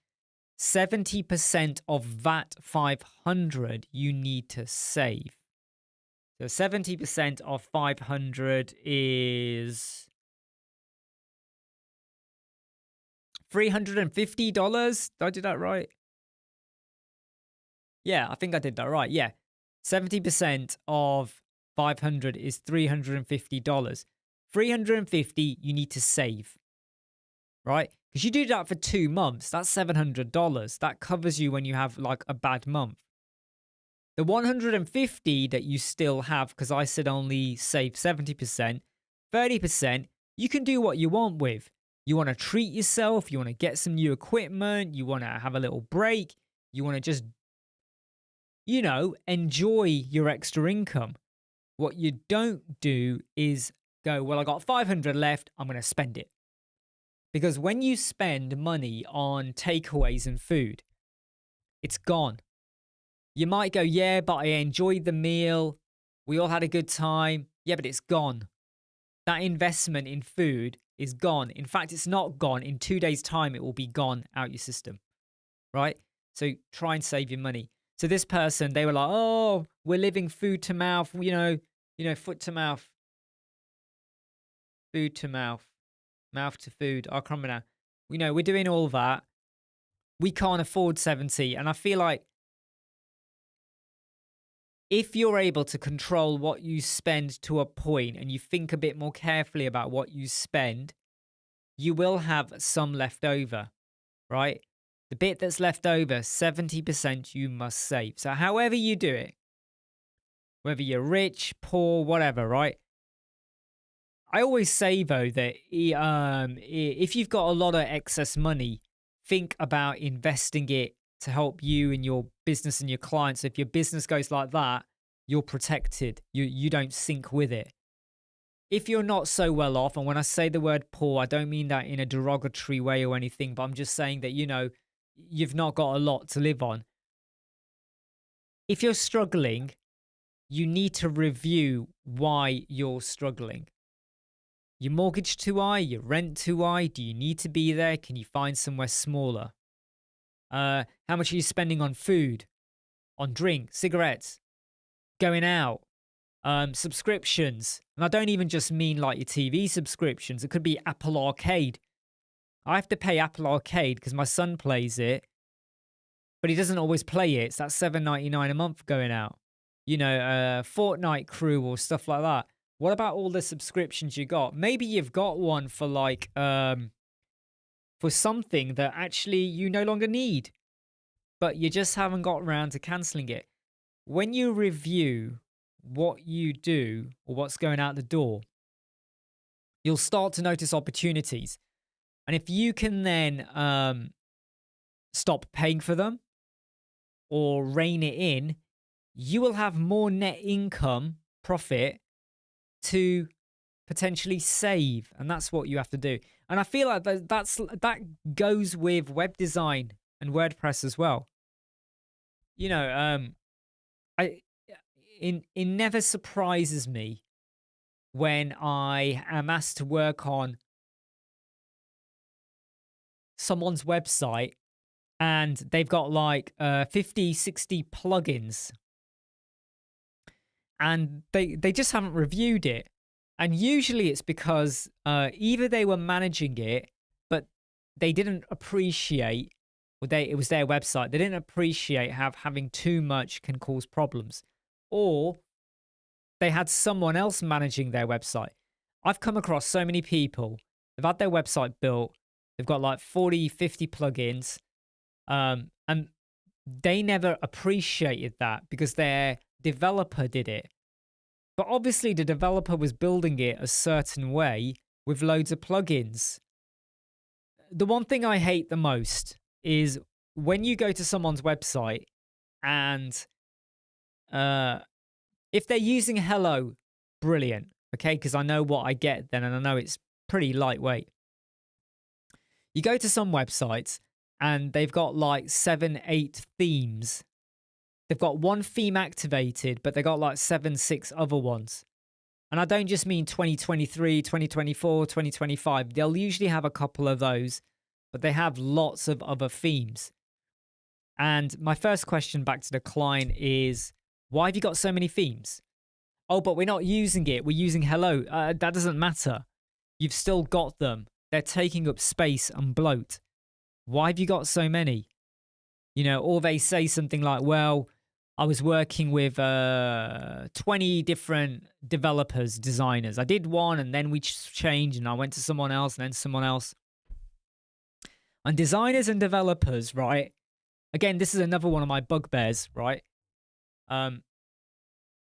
70% of that 500 you need to save. So 70% of 500 is $350. Did I do that right? Yeah, I think I did that right. Yeah. 70% of 500 is $350. 350 you need to save, right? Because you do that for 2 months, that's $700. That covers you when you have like a bad month. The 150 that you still have, because I said only save 70%, 30%, you can do what you want with. You want to treat yourself, you want to get some new equipment, you want to have a little break, you want to just, enjoy your extra income. What you don't do is go, well, I got 500 left, I'm going to spend it. Because when you spend money on takeaways and food, it's gone. You might go, yeah, but I enjoyed the meal. We all had a good time. Yeah, but it's gone. That investment in food is gone. In fact, it's not gone. In 2 days' time, it will be gone out your system, right? So try and save your money. So this person, they were like, oh, we're living food to mouth, foot to mouth, food to mouth, mouth to food. I can't remember now. We're doing all that. We can't afford 70. And I feel like if you're able to control what you spend to a point and you think a bit more carefully about what you spend, you will have some left over, right? The bit that's left over, 70% you must save. So however you do it, whether you're rich, poor, whatever, right? I always say, though, that if you've got a lot of excess money, think about investing it to help you and your business and your clients. If your business goes like that, you're protected. You don't sink with it. If you're not so well off, and when I say the word poor, I don't mean that in a derogatory way or anything, but I'm just saying that, you've not got a lot to live on. If you're struggling, you need to review why you're struggling. Your mortgage too high? Your rent too high? Do you need to be there? Can you find somewhere smaller? How much are you spending on food, on drink, cigarettes, going out, subscriptions? And I don't even just mean like your TV subscriptions. It could be Apple Arcade. I have to pay Apple Arcade because my son plays it. but he doesn't always play it. It's that $7.99 a month going out. You know, Fortnite Crew or stuff like that. What about all the subscriptions you got? Maybe you've got one for like for something that actually you no longer need, but you just haven't got around to canceling it. When you review what you do or what's going out the door, you'll start to notice opportunities. And if you can then stop paying for them or rein it in, you will have more net income profit to potentially save. And that's what you have to do. And I feel like that goes with web design and WordPress as well. You know, it never surprises me when I am asked to work on someone's website and they've got like 50, 60 plugins and they just haven't reviewed it. And usually it's because either they were managing it, but they didn't appreciate, it was their website. They didn't appreciate how having too much can cause problems. Or they had someone else managing their website. I've come across so many people, they've had their website built, they've got like 40, 50 plugins, and they never appreciated that because their developer did it. But obviously the developer was building it a certain way with loads of plugins. The one thing I hate the most is when you go to someone's website and if they're using Hello, brilliant, okay? Because I know what I get then and I know it's pretty lightweight. You go to some websites and they've got like 7, 8 themes. They've got one theme activated, but they got like 7, 6 other ones. And I don't just mean 2023, 2024, 2025. They'll usually have a couple of those, but they have lots of other themes. And my first question back to the client is, why have you got so many themes? Oh, but we're not using it. We're using Hello. That doesn't matter. You've still got them. They're taking up space and bloat. Why have you got so many? You know, or they say something like, well, I was working with 20 different developers, designers. I did one and then we changed and I went to someone else and then someone else. And designers and developers, right? Again, this is another one of my bugbears, right?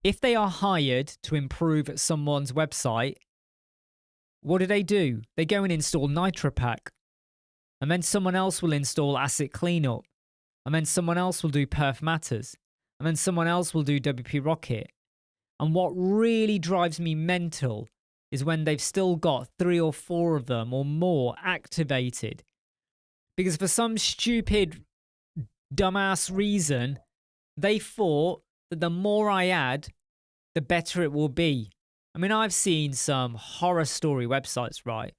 If they are hired to improve someone's website, what do? They go and install NitroPack. And then someone else will install Asset Cleanup. And then someone else will do Perf Matters. And then someone else will do WP Rocket. And what really drives me mental is when they've still got 3 or 4 of them or more activated. Because for some stupid, dumbass reason, they thought that the more I add, the better it will be. I mean, I've seen some horror story websites, right?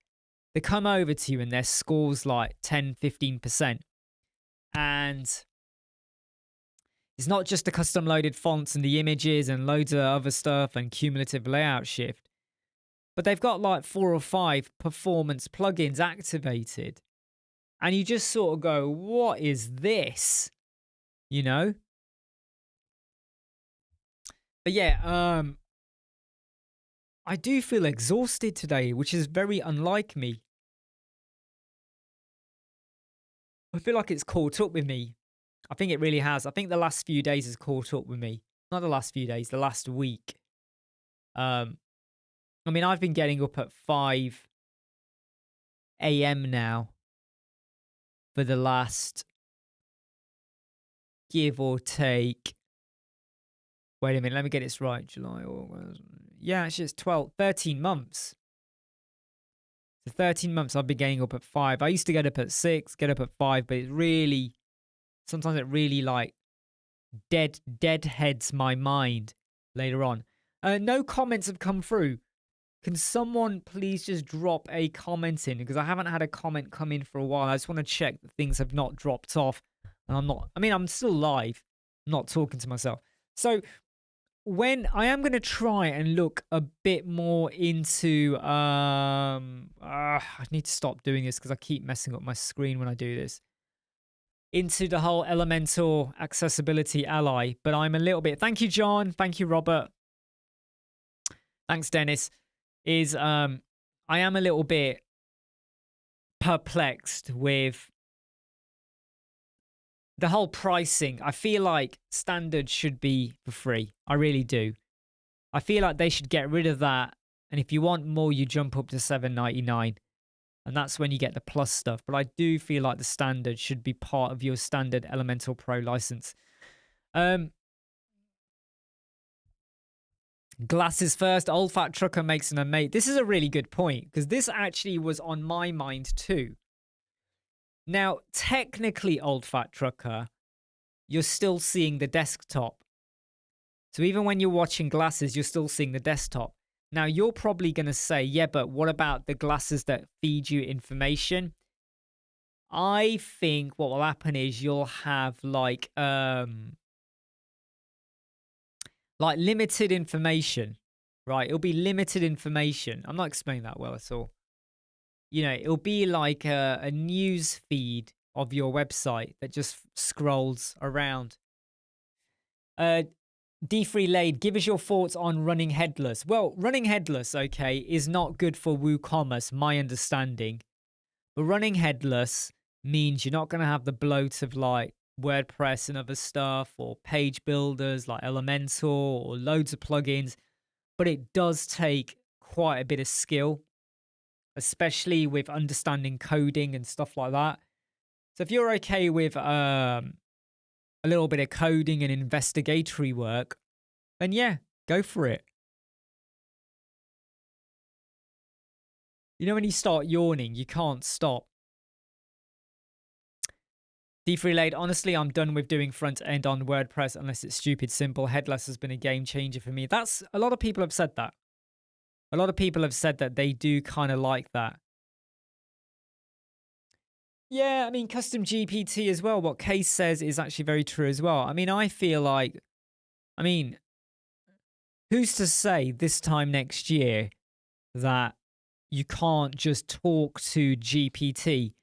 They come over to you and their score's like 10, 15%. And it's not just the custom loaded fonts and the images and loads of other stuff and cumulative layout shift, but they've got like 4 or 5 performance plugins activated. And you just sort of go, what is this? You know? But yeah, I do feel exhausted today, which is very unlike me. I feel like it's caught up with me. I think it really has. I think the last few days has caught up with me. Not the last few days, the last week. I mean, I've been getting up at 5 a.m. now for the last, give or take, wait a minute, let me get this right. July, August. Yeah, actually it's 13 months. So 13 months I've been getting up at 5. I used to get up at 6, get up at 5, but it really, sometimes it really like deadheads my mind later on. No comments have come through. Can someone please just drop a comment in? Because I haven't had a comment come in for a while. I just want to check that things have not dropped off. And I'm still live. I'm not talking to myself. So when I am going to try and look a bit more into, I need to stop doing this because I keep messing up my screen when I do this. into the whole Elementor accessibility ally, but I'm a little bit, thank you, John. Thank you, Robert. Thanks, Dennis. I am a little bit perplexed with the whole pricing. I feel like standard should be for free. I really do. I feel like they should get rid of that. And if you want more, you jump up to $7.99. And that's when you get the plus stuff. But I do feel like the standard should be part of your standard Elementor Pro license. Glasses first. Old Fat Trucker makes an amazing. This is a really good point because this actually was on my mind too. Now, technically, Old Fat Trucker, you're still seeing the desktop. So even when you're watching glasses, you're still seeing the desktop. Now, you're probably going to say, yeah, but what about the glasses that feed you information? I think what will happen is you'll have like limited information, right? It'll be limited information. I'm not explaining that well at all. You know, it'll be like a news feed of your website that just scrolls around. D3 Laid, give us your thoughts on running headless. Well, running headless, okay, is not good for WooCommerce, my understanding. But running headless means you're not going to have the bloat of like WordPress and other stuff or page builders like Elementor or loads of plugins. But it does take quite a bit of skill, especially with understanding coding and stuff like that. So if you're okay with a little bit of coding and investigatory work, then yeah, go for it. You know when you start yawning, you can't stop. D3 Laid, honestly, I'm done with doing front end on WordPress unless it's stupid simple. Headless has been a game changer for me. That's a lot of people have said that. A lot of people have said that they do kind of like that. Yeah, I mean, custom GPT as well. What Case says is actually very true as well. I mean, I feel like, who's to say this time next year that you can't just talk to GPT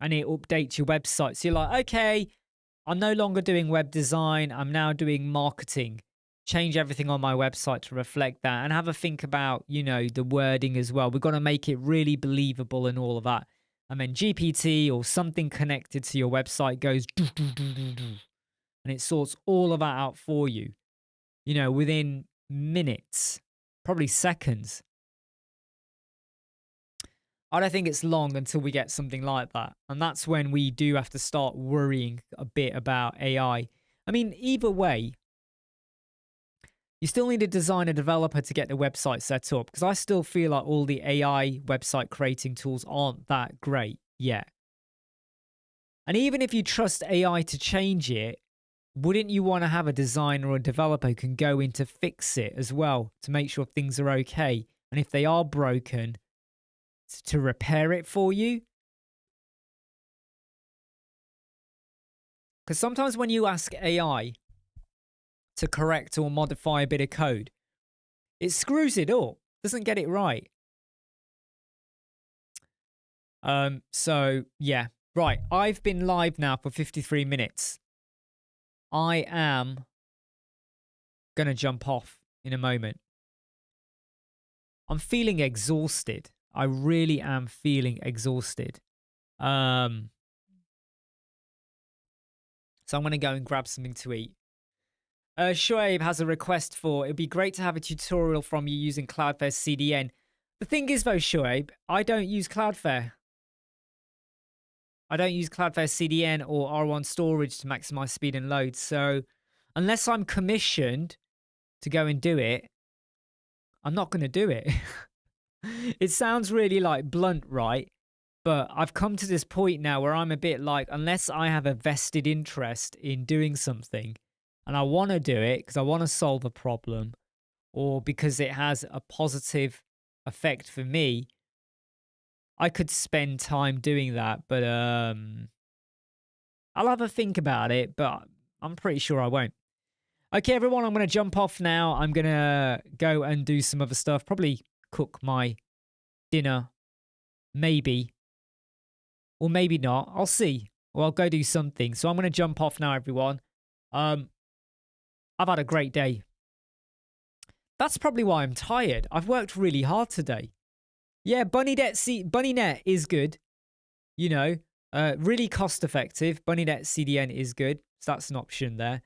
and it updates your website? So you're like, okay, I'm no longer doing web design. I'm now doing marketing. Change everything on my website to reflect that and have a think about, you know, the wording as well. We've got to make it really believable and all of that. And then GPT or something connected to your website goes and it sorts all of that out for you, you know, within minutes, probably seconds. I don't think it's long until we get something like that. And that's when we do have to start worrying a bit about AI. I mean, either way, you still need a designer developer to get the website set up because I still feel like all the AI website creating tools aren't that great yet. And even if you trust AI to change it, wouldn't you want to have a designer or a developer who can go in to fix it as well to make sure things are okay? And if they are broken, to repair it for you? Because sometimes when you ask AI to correct or modify a bit of code, it screws it up, doesn't get it right. So yeah, right. I've been live now for 53 minutes. I am gonna jump off in a moment. I'm feeling exhausted. I really am feeling exhausted. So I'm gonna go and grab something to eat. Shoaib has a request for, it'd be great to have a tutorial from you using Cloudflare CDN. The thing is though, Shoaib, I don't use Cloudflare. I don't use Cloudflare CDN or R1 storage to maximize speed and load. So unless I'm commissioned to go and do it, I'm not going to do it. It sounds really like blunt, right? But I've come to this point now where I'm a bit like, unless I have a vested interest in doing something and I want to do it because I want to solve a problem or because it has a positive effect for me, I could spend time doing that. But I'll have a think about it, but I'm pretty sure I won't. Okay, everyone, I'm going to jump off now. I'm going to go and do some other stuff. Probably cook my dinner, maybe. Or maybe not. I'll see. or I'll go do something. So I'm going to jump off now, everyone. I've had a great day. That's probably why I'm tired. I've worked really hard today. Yeah, BunnyNet is good. You know, really cost effective. BunnyNet CDN is good. So that's an option there.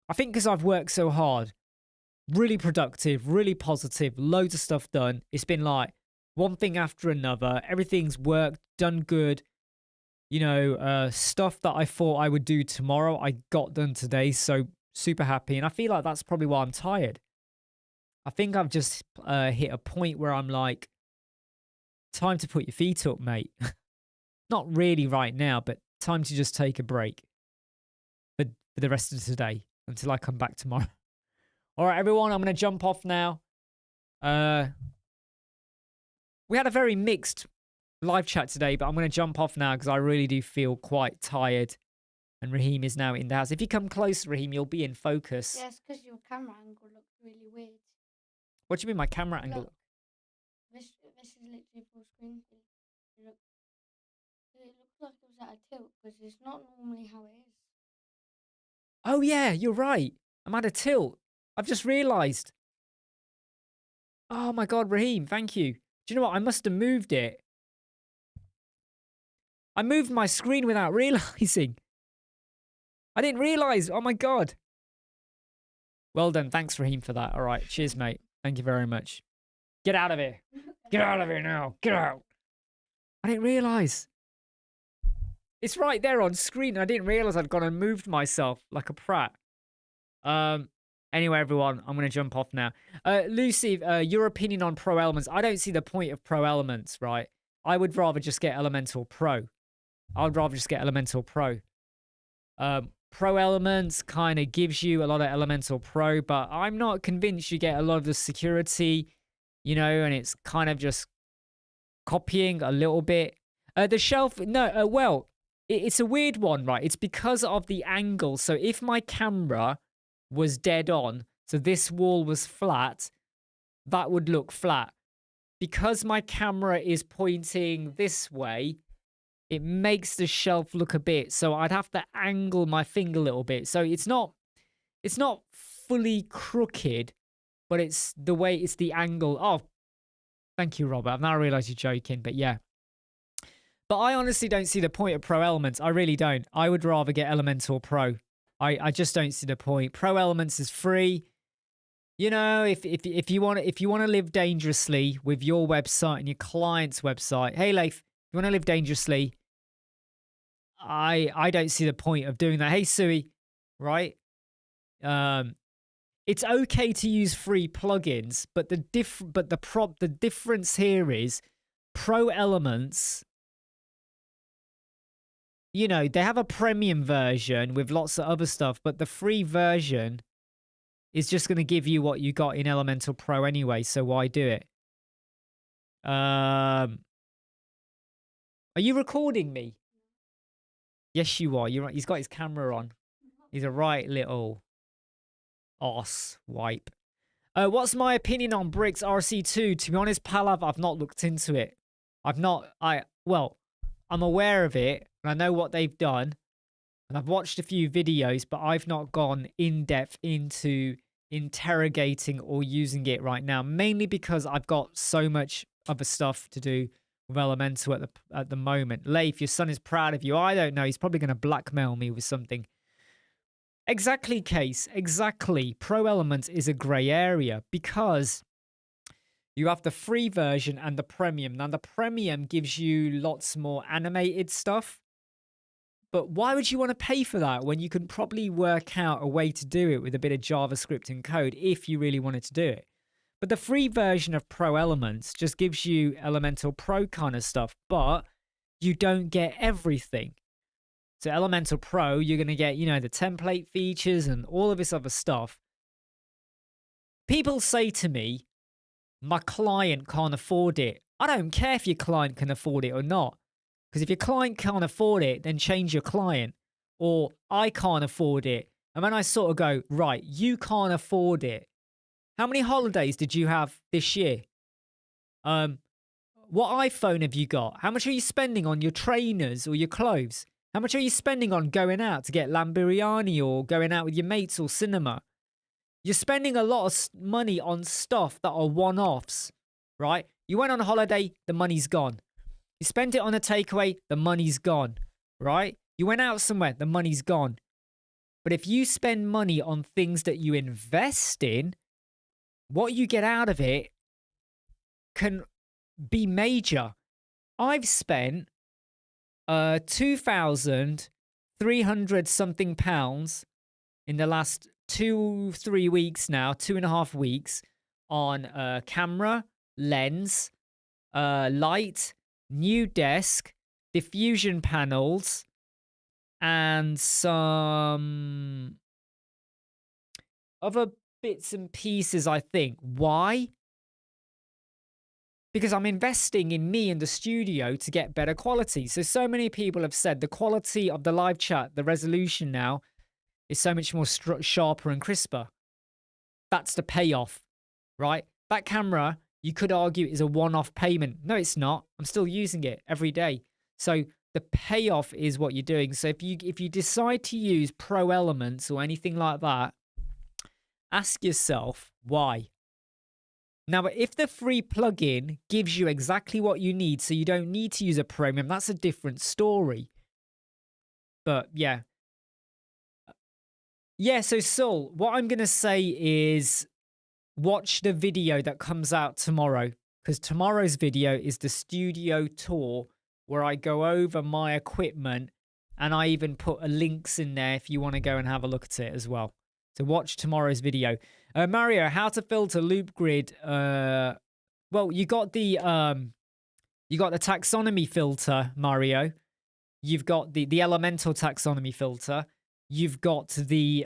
I think because I've worked so hard, really productive, really positive, loads of stuff done. It's been like one thing after another. Everything's worked, done good. You know, stuff that I thought I would do tomorrow, I got done today. So super happy. And I feel like that's probably why I'm tired. I think I've just hit a point where I'm like, time to put your feet up, mate. Not really right now, but time to just take a break for the rest of today until I come back tomorrow. All right, everyone, I'm going to jump off now. We had a very mixed live chat today, but I'm going to jump off now because I really do feel quite tired. And Raheem is now in the house. If you come close, Raheem, you'll be in focus. Yes, because your camera angle looks really weird. What do you mean my camera angle? Look, this is literally full screen. It looks like it was at a tilt because it's not normally how it is. Oh, yeah, you're right. I'm at a tilt. I've just realised. Oh, my God, Raheem, thank you. Do you know what? I must have moved it. I moved my screen without realising. I didn't realise. Oh, my God. Well done. Thanks, Raheem, for that. All right. Cheers, mate. Thank you very much. Get out of here. Get out of here now. Get out. I didn't realise. It's right there on screen. I didn't realise I'd gone and moved myself like a prat. Anyway, everyone, I'm going to jump off now. Lucy, your opinion on Pro Elements. I don't see the point of Pro Elements, right? I would rather just get Elemental Pro. I'd rather just get Elemental Pro. Pro Elements kind of gives you a lot of Elemental Pro, but I'm not convinced you get a lot of the security, you know, and it's kind of just copying a little bit. The shelf, no, well, it's a weird one, right? It's because of the angle. So if my camera was dead on, so this wall was flat, that would look flat. Because my camera is pointing this way, it makes the shelf look a bit, so I'd have to angle my thing a little bit. So it's not fully crooked, but it's the way, it's the angle. Oh, thank you, Robert. I've now realized you're joking, but yeah. But I honestly don't see the point of Pro Elements. I really don't. I would rather get Elemental Pro. I just don't see the point. Pro Elements is free. You know, if you want to live dangerously with your website and your client's website, hey Leif, if you want to live dangerously, I don't see the point of doing that. Hey Sui, right? It's okay to use free plugins, but the difference here is Pro Elements. You know, they have a premium version with lots of other stuff, but the free version is just going to give you what you got in Elemental Pro anyway, so why do it? Are you recording me? Yes, you are. You're right. He's got his camera on. He's a right little arse wipe. What's my opinion on Bricks RC2? To be honest, Palav, I've not looked into it. I'm aware of it, and I know what they've done, and I've watched a few videos, but I've not gone in depth into interrogating or using it right now, mainly because I've got so much other stuff to do with Elemental at the moment. Leif, your son is proud of you. I don't know. He's probably going to blackmail me with something. Exactly, Case. Exactly. Pro Elements is a grey area because you have the free version and the premium. Now, the premium gives you lots more animated stuff. But why would you want to pay for that when you can probably work out a way to do it with a bit of JavaScript and code if you really wanted to do it? But the free version of Pro Elements just gives you Elemental Pro kind of stuff, but you don't get everything. So Elemental Pro, you're going to get, you know, the template features and all of this other stuff. People say to me, my client can't afford it. I don't care if your client can afford it or not. Because if your client can't afford it, then change your client. Or I can't afford it. And when I sort of go, right, you can't afford it. How many holidays did you have this year? What iPhone have you got? How much are you spending on your trainers or your clothes? How much are you spending on going out to get lamb biryani or going out with your mates or cinema? You're spending a lot of money on stuff that are one-offs, right? You went on a holiday, the money's gone. You spent it on a takeaway, the money's gone, right? You went out somewhere, the money's gone. But if you spend money on things that you invest in, what you get out of it can be major. I've spent 2,300 something pounds in the last 2-3 weeks now, 2.5 weeks, on camera, lens, light, new desk, diffusion panels, and some other bits and pieces, I think. Why? Because I'm investing in me and the studio to get better quality. So many people have said the quality of the live chat, the resolution now, is so much more sharper and crisper. That's the payoff, right? That camera, you could argue, is a one-off payment. No, it's not. I'm still using it every day. So the payoff is what you're doing. So if you decide to use Pro Elements or anything like that, ask yourself why. Now, if the free plugin gives you exactly what you need, so you don't need to use a premium, that's a different story. But yeah. Yeah, so Saul, what I'm going to say is watch the video that comes out tomorrow, because tomorrow's video is the studio tour where I go over my equipment and I even put links in there if you want to go and have a look at it as well. So watch tomorrow's video. Mario, how to filter loop grid. Well, you got the taxonomy filter, Mario. You've got the elemental taxonomy filter. You've got the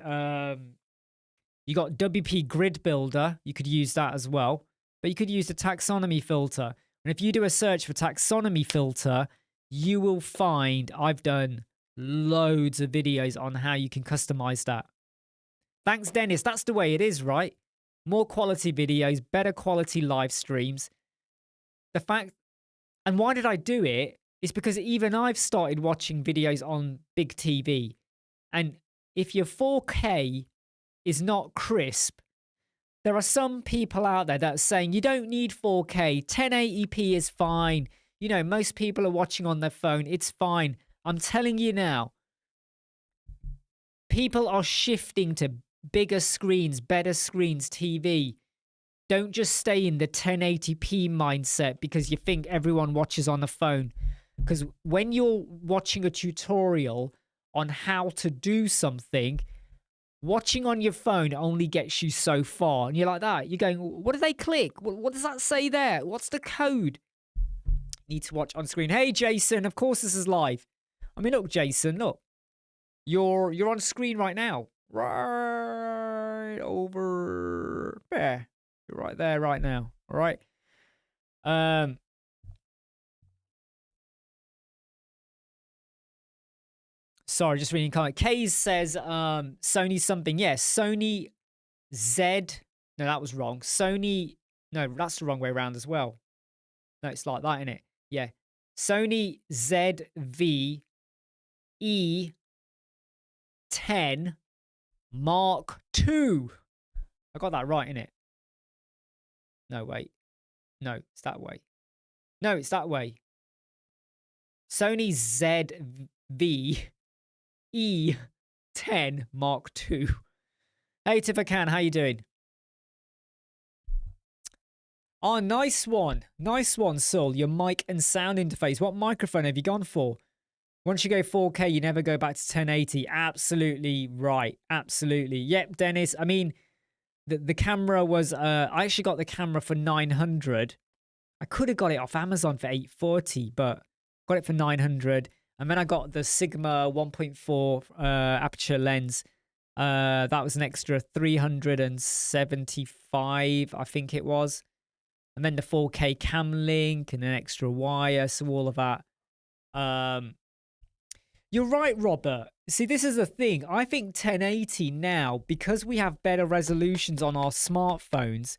you got WP Grid Builder. You could use that as well. But you could use the taxonomy filter. And if you do a search for taxonomy filter, you will find I've done loads of videos on how you can customize that. Thanks, Dennis. That's the way it is, right? More quality videos, better quality live streams. The fact, and why did I do it? Is because even I've started watching videos on big TV. And if your 4K is not crisp, there are some people out there that are saying you don't need 4K. 1080p is fine. You know, most people are watching on their phone. It's fine. I'm telling you now, people are shifting to bigger screens, better screens, TV. Don't just stay in the 1080p mindset because you think everyone watches on the phone. Because when you're watching a tutorial on how to do something, watching on your phone only gets you so far. And you're like that. You're going, what do they click? What does that say there? What's the code? Need to watch on screen. Hey, Jason. Of course this is live. I mean, look, Jason, look. You're on screen right now. Right over there. You're right there right now. All right. Sorry, just reading comment. Kays says Sony something. Yes, Sony Z. No, that was wrong. Sony. No, that's the wrong way around as well. No, it's like that, isn't it? Yeah. Sony ZV E10 Mark II. I got that right, innit? No, wait. No, it's that way. No, it's that way. Sony ZV E10 Mark II. Hey, Tifakan, how you doing? Oh, nice one. Nice one, Saul. Your mic and sound interface. What microphone have you gone for? Once you go 4K, you never go back to 1080. Absolutely right. Absolutely. Yep, Dennis. I mean, the camera was... I actually got the camera for 900. I could have got it off Amazon for 840, but got it for 900. And then I got the Sigma 1.4 aperture lens. That was an extra 375, I think it was. And then the 4K cam link and an extra wire, so all of that. You're right, Robert. See, this is the thing. I think 1080 now, because we have better resolutions on our smartphones,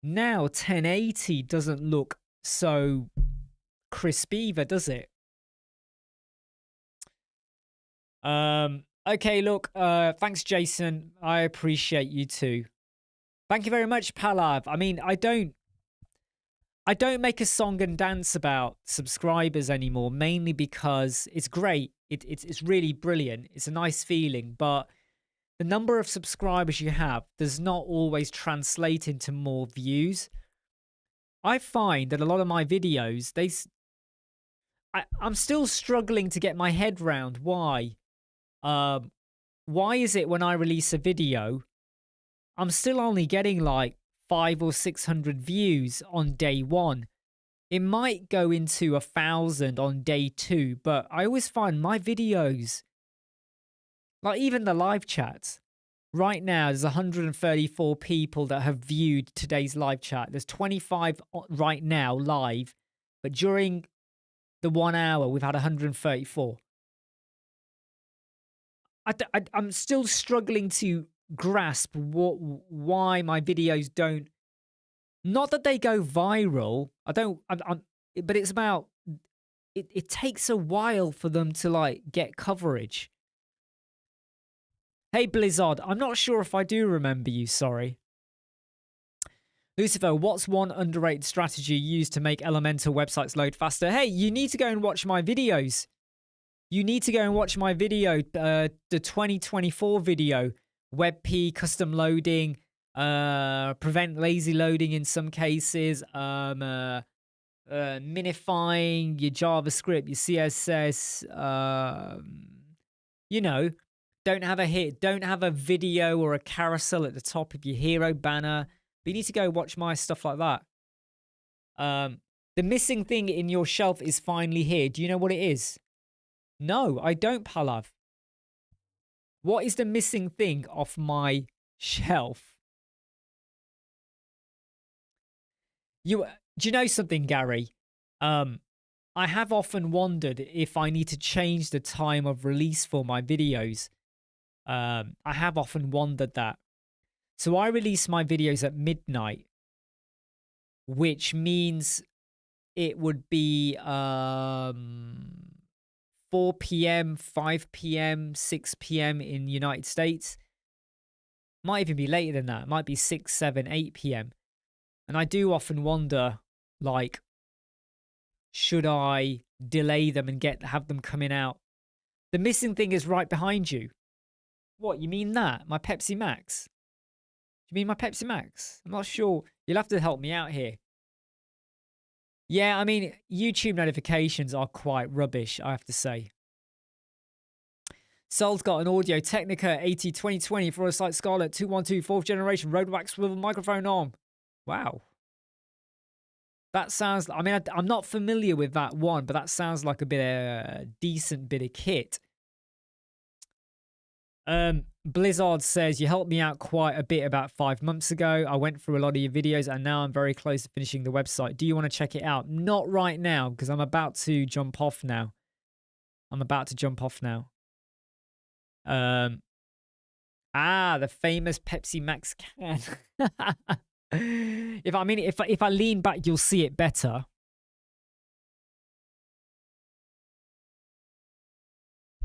now 1080 doesn't look so crisp either, does it? Okay, look, thanks, Jason. I appreciate you too. Thank you very much, Palav. I mean, I don't make a song and dance about subscribers anymore, mainly because it's great. It's really brilliant. It's a nice feeling, but the number of subscribers you have does not always translate into more views. I find that a lot of my videos, I'm still struggling to get my head round why. Why is it when I release a video, I'm still only getting like 500 or 600 views on day one? It might go into 1,000 on day two, but I always find my videos, like even the live chats, right now there's 134 people that have viewed today's live chat. There's 25 right now live, but during the 1 hour, we've had 134. I'm still struggling to grasp why my videos don't. Not that they go viral. I don't. But it's about. It takes a while for them to like get coverage. Hey Blizzard, I'm not sure if I do remember you. Sorry. Lucifer, what's one underrated strategy used to make Elementor websites load faster? Hey, you need to go and watch my videos. You need to go and watch my video, the 2024 video, WebP, custom loading, prevent lazy loading in some cases, minifying your JavaScript, your CSS, you know, don't have a video or a carousel at the top of your hero banner. But you need to go watch my stuff like that. The missing thing in your shelf is finally here. Do you know what it is? No, I don't, Palav. What is the missing thing off my shelf? Do you know something, Gary? I have often wondered if I need to change the time of release for my videos. I have often wondered that. So I release my videos at midnight, which means it would be 4 p.m., 5 p.m., 6 p.m. in the United States. Might even be later than that. It might be 6, 7, 8 p.m. And I do often wonder, like, should I delay them and have them coming out? The missing thing is right behind you. What, you mean that? My Pepsi Max? Do you mean my Pepsi Max? I'm not sure. You'll have to help me out here. Yeah, I mean, YouTube notifications are quite rubbish, I have to say. Sol's got an Audio Technica 802020 for a site Scarlett 212 4th generation Roadwax with a microphone on. Wow. That sounds, I mean, I'm not familiar with that one, but that sounds like a decent bit of kit. Blizzard says, you helped me out quite a bit about 5 months ago. I went through a lot of your videos and now I'm very close to finishing the website. Do you want to check it out? Not right now, because I'm about to jump off now. The famous Pepsi Max can. If I lean back, you'll see it better.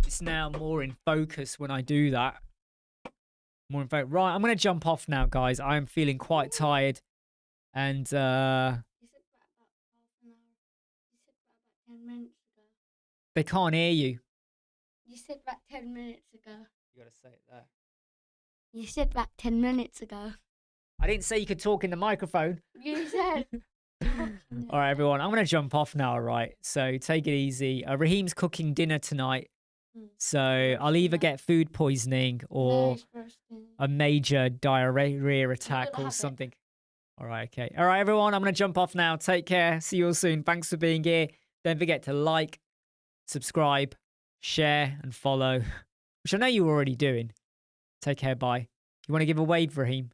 It's now more in focus when I do that. More in focus. Right, I'm going to jump off now, guys. I am feeling quite tired. And, You said that about half an hour. You said that about 10 minutes ago. They can't hear you. You said that 10 minutes ago. You got to say it there. You said that 10 minutes ago. I didn't say you could talk in the microphone. You said. All right, everyone. I'm going to jump off now, all right? So take it easy. Raheem's cooking dinner tonight. So I'll either get food poisoning or a major diarrhea attack or something. All right, okay. All right, everyone. I'm going to jump off now. Take care. See you all soon. Thanks for being here. Don't forget to like, subscribe, share, and follow, which I know you're already doing. Take care. Bye. You want to give a wave, Raheem?